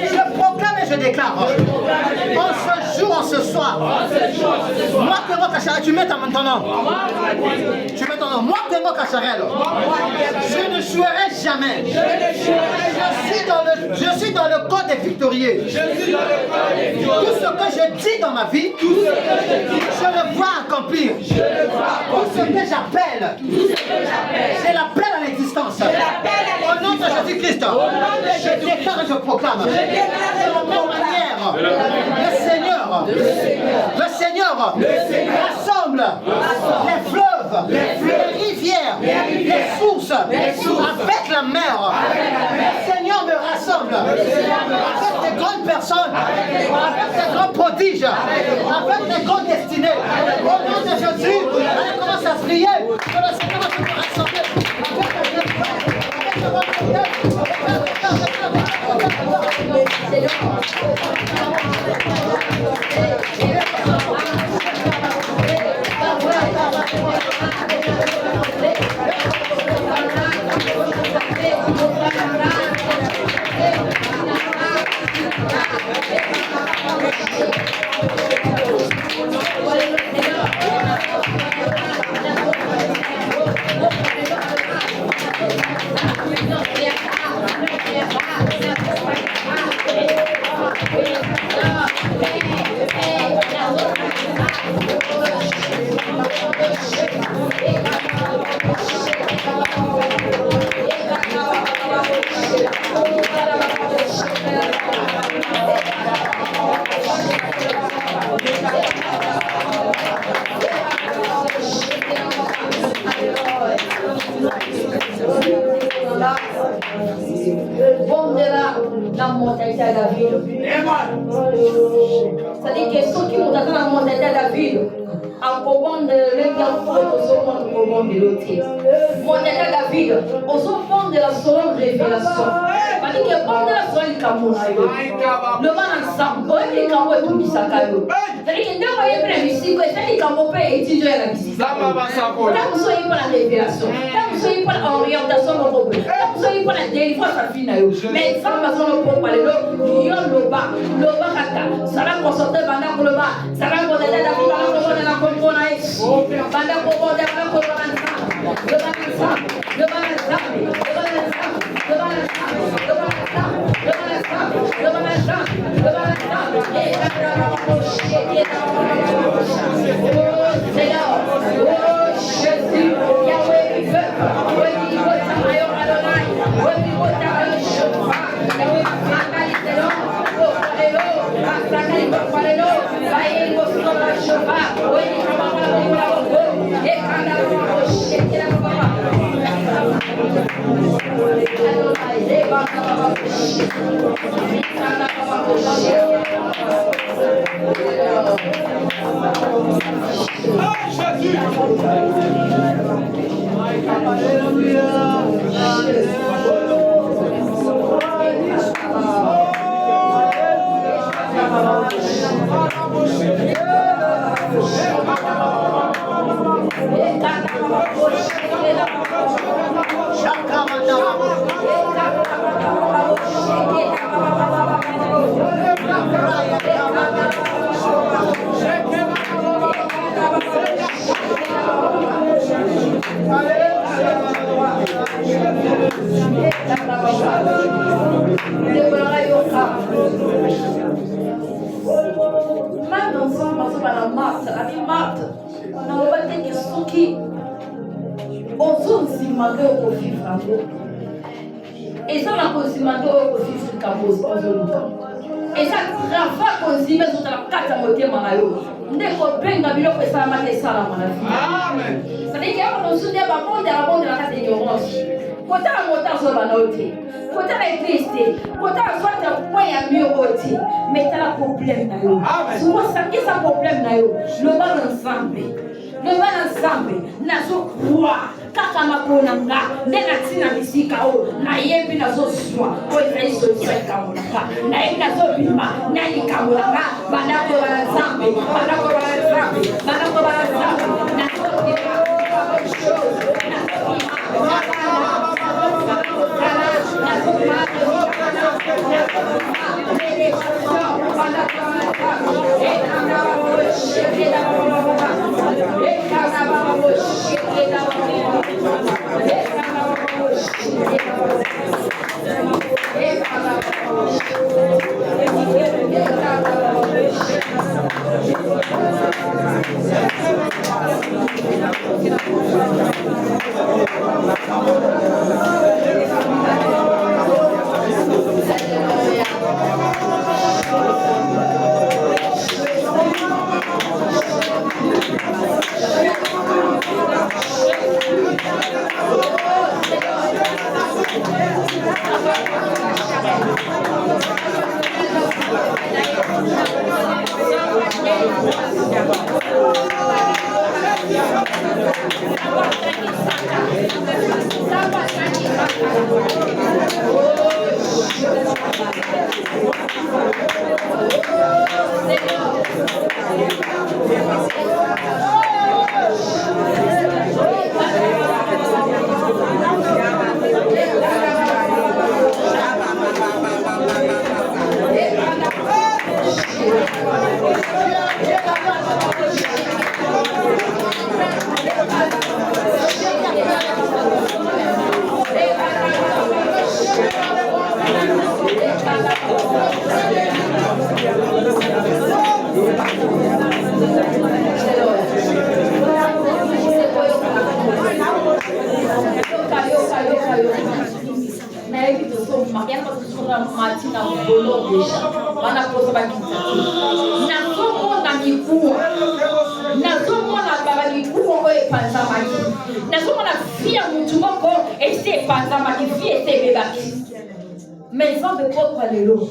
Je proclame et je déclare. En ce jour, en ce soir, moi, Péro Kacharel, tu mets ton nom. Tu mets ton nom. Moi, Péro Kacharel, je ne jouerai jamais. Je suis dans le code des victorieux. Tout ce que je dis dans ma vie, je le vois accomplir. Tout ce que j'appelle, c'est l'appel à l'existence. Au nom de Jésus-Christ, je déclare et je proclame. De la même manière, le Seigneur rassemble les fleuves, les rivières, les sources, avec la mer. Le Seigneur me rassemble avec des grandes personnes, avec des grands prodiges, avec des grandes destinées. Au nom de Jésus, allez commence à prier que le Seigneur va te rassembler C'est-à-dire que ceux qui ont dans la montagne de la ville, en commande de l'enfant, aux enfants de commande de l'autre. Montagne de la ville, aux enfants de la seconde révélation. C'est-à-dire que pendant la seconde camoufle, le mal ensemble, quand les camoufles est tout mis à caillou. C'est-à-dire que dès qu'on est prêt ici, c'est-à-dire qu'on peut étudier la musique. Tant que vous soyez pas la révélation, tant que vous soyez pas l'orientation de votre peuple, tant que vous soyez pas la délivrance à finir. Mais ça va se parler de le bas kata, ça va consulter pendant le bas, ça va consulter la vie, ça va consulter la componente, pendant qu'on va faire le On a pas de questions qui ont simagé au vivre franco. Et ça n'a pas simagé au vivre capos pas de et ça travaille qu'on s'y met sur la carte à moitié manayo. Ndeko benga biloko ça m'a laissé la mana. Amen. Ça dit que on se dit pas bon de la bonne de la carte d'ignorance. Quand la montagne sur la note, quand la église, quand la soit un point à mieux côté, mais t'as la problème na yo. Souvent ça qui ça problème na yo. Le mal ensemble. Le mal ensemble. Na so croire. Kaka makonanga. Ndena tina bisika o. Na yebi na so swa. O ifai so tira kamulaka. Na yebi na so bima. Na ni kamulaka. Banako ensemble. Banako ensemble. Banako ensemble. Na so bima. Mais ils ont de quoi parler l'eau.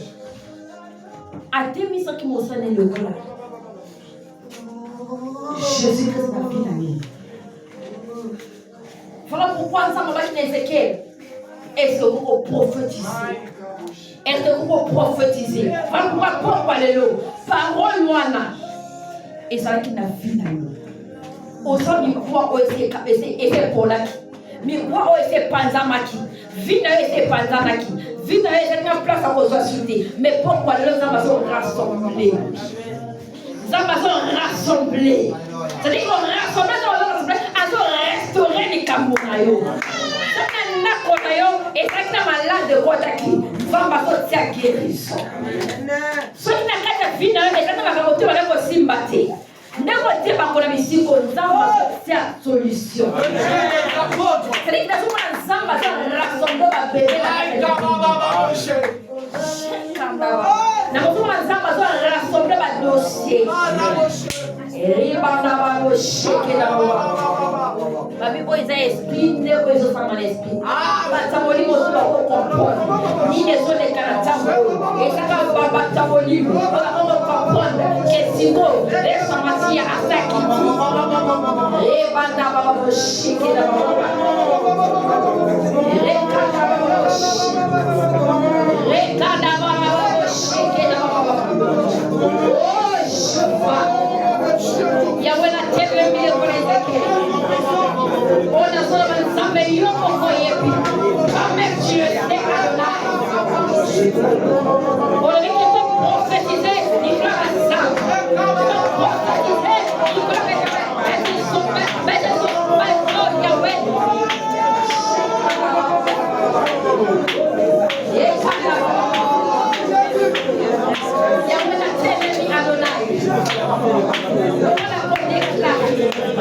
À 2100 qui m'ont sonné le cœur. Jésus-Christ n'a plus d'amis. Voilà pourquoi ça m'a dit Ézéchiel. Est-ce que vous pouvez prophétiser? Est-ce que vous pouvez prophétiser? Voilà pourquoi parler l'eau. Parole loana. Et ça qui n'a plus d'amis. Au sein du quoi, c'est pour la qui. Mais quoi, c'est panzamaki. Vina c'est panzamaki. Vina c'est une place à vos sociétés. Mais pourquoi les hommes sont rassemblés? Les hommes sont rassemblés. C'est-à-dire qu'on rassemble, ils ont restauré les Camerounais. Et ça qui est malade de quoi qui va m'apporter à guérison. Ce qui n'a qu'à faire, mais ça ne va pas faire aussi battre. N'importe quoi qu'on a mis ici, c'est la solution. C'est-à-dire que nous ensemble, nous rassemblons à bébé. Nous rassemblons à dossier. La Bible est esprit, ne peut pas s'en l'esprit. Batamoli moto ba comprendre. Ni les autres les caractères. Et ça va batamoli. On va comprendre. Que si vous les samati attaque. Et banda baba shike da baba. Rekada baba shike da baba. Oh Shiva. Yahweh na tebe mbele kwa Ezekiel. Ona solo nzambe yoko koyepi. Kame Dieu c'est Adonai. Ona niki to prophétiser, il va à ça. Prophétiser, il va à ça. Et son père, Yahweh. Yahweh na tebe mi Adonai. Voilà pour déclarer.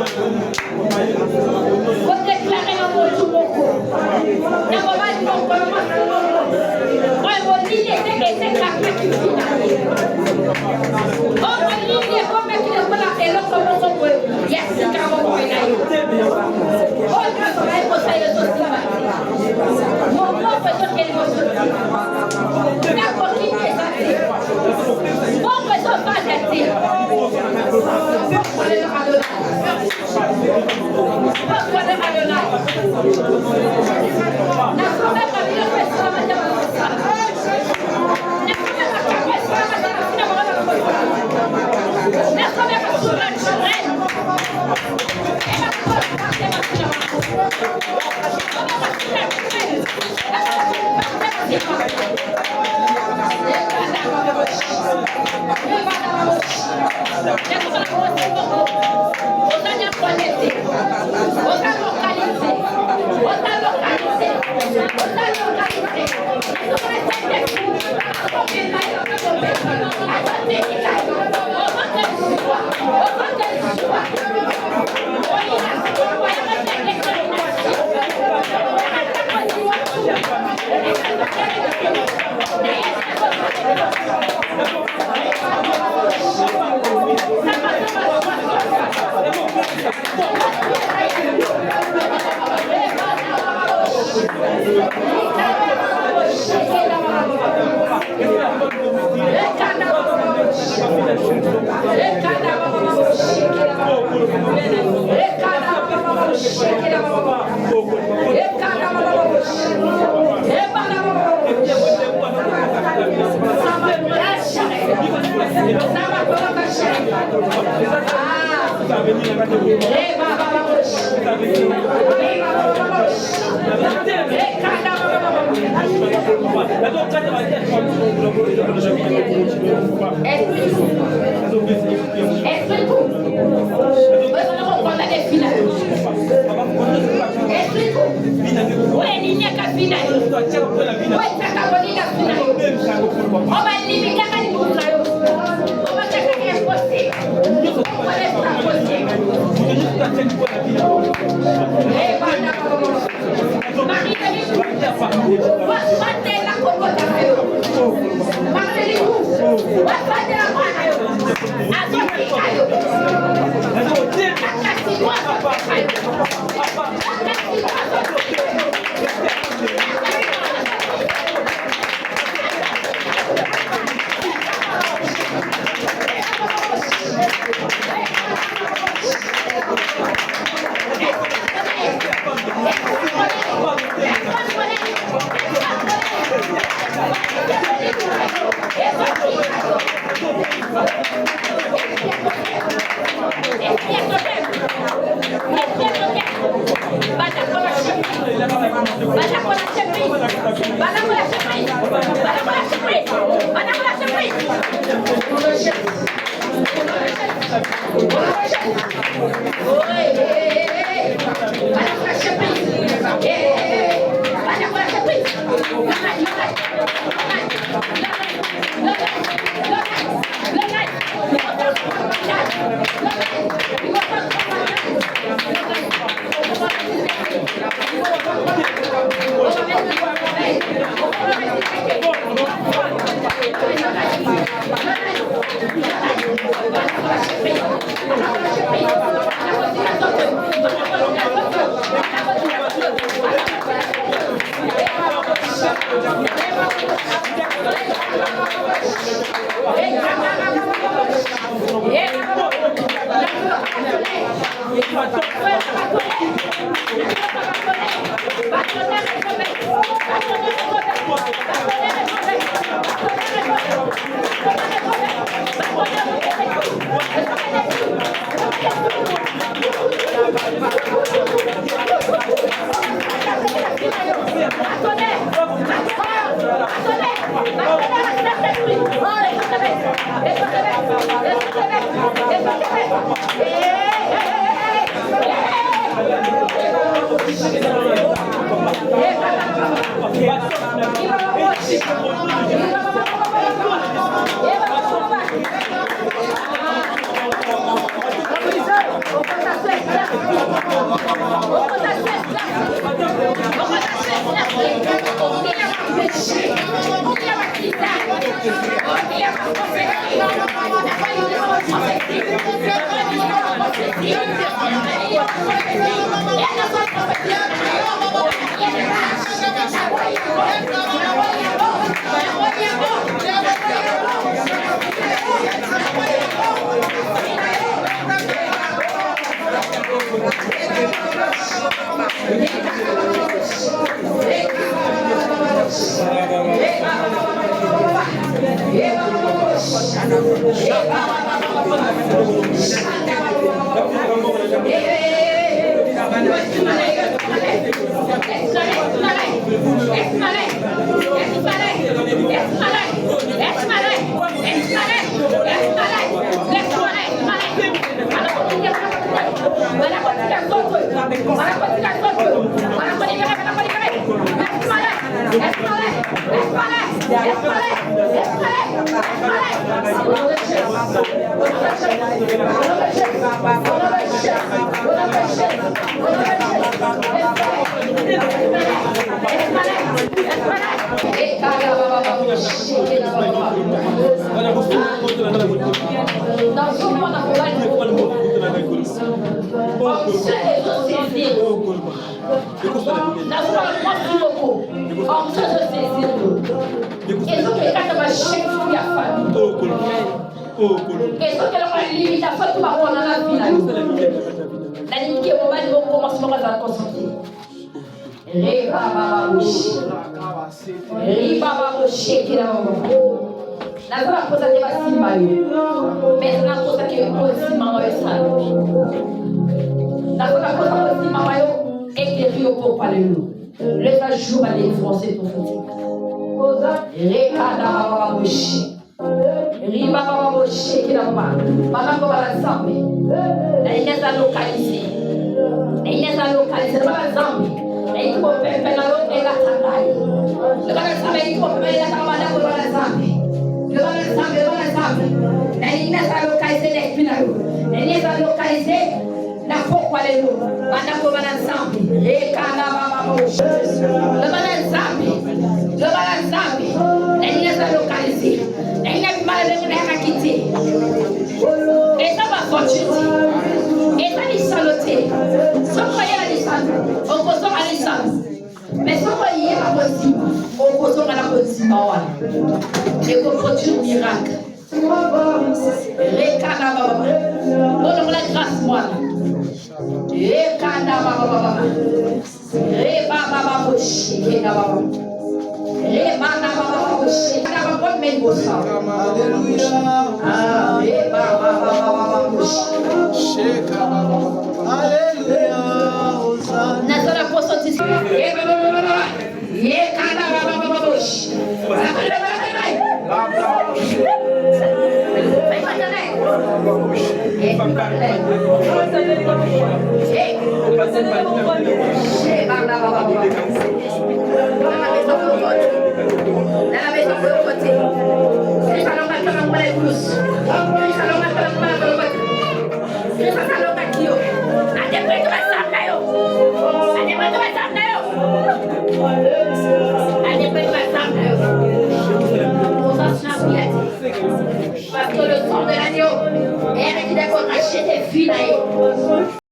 Parce que le sang de l'agneau est arrêté d'accord, racheté, fini.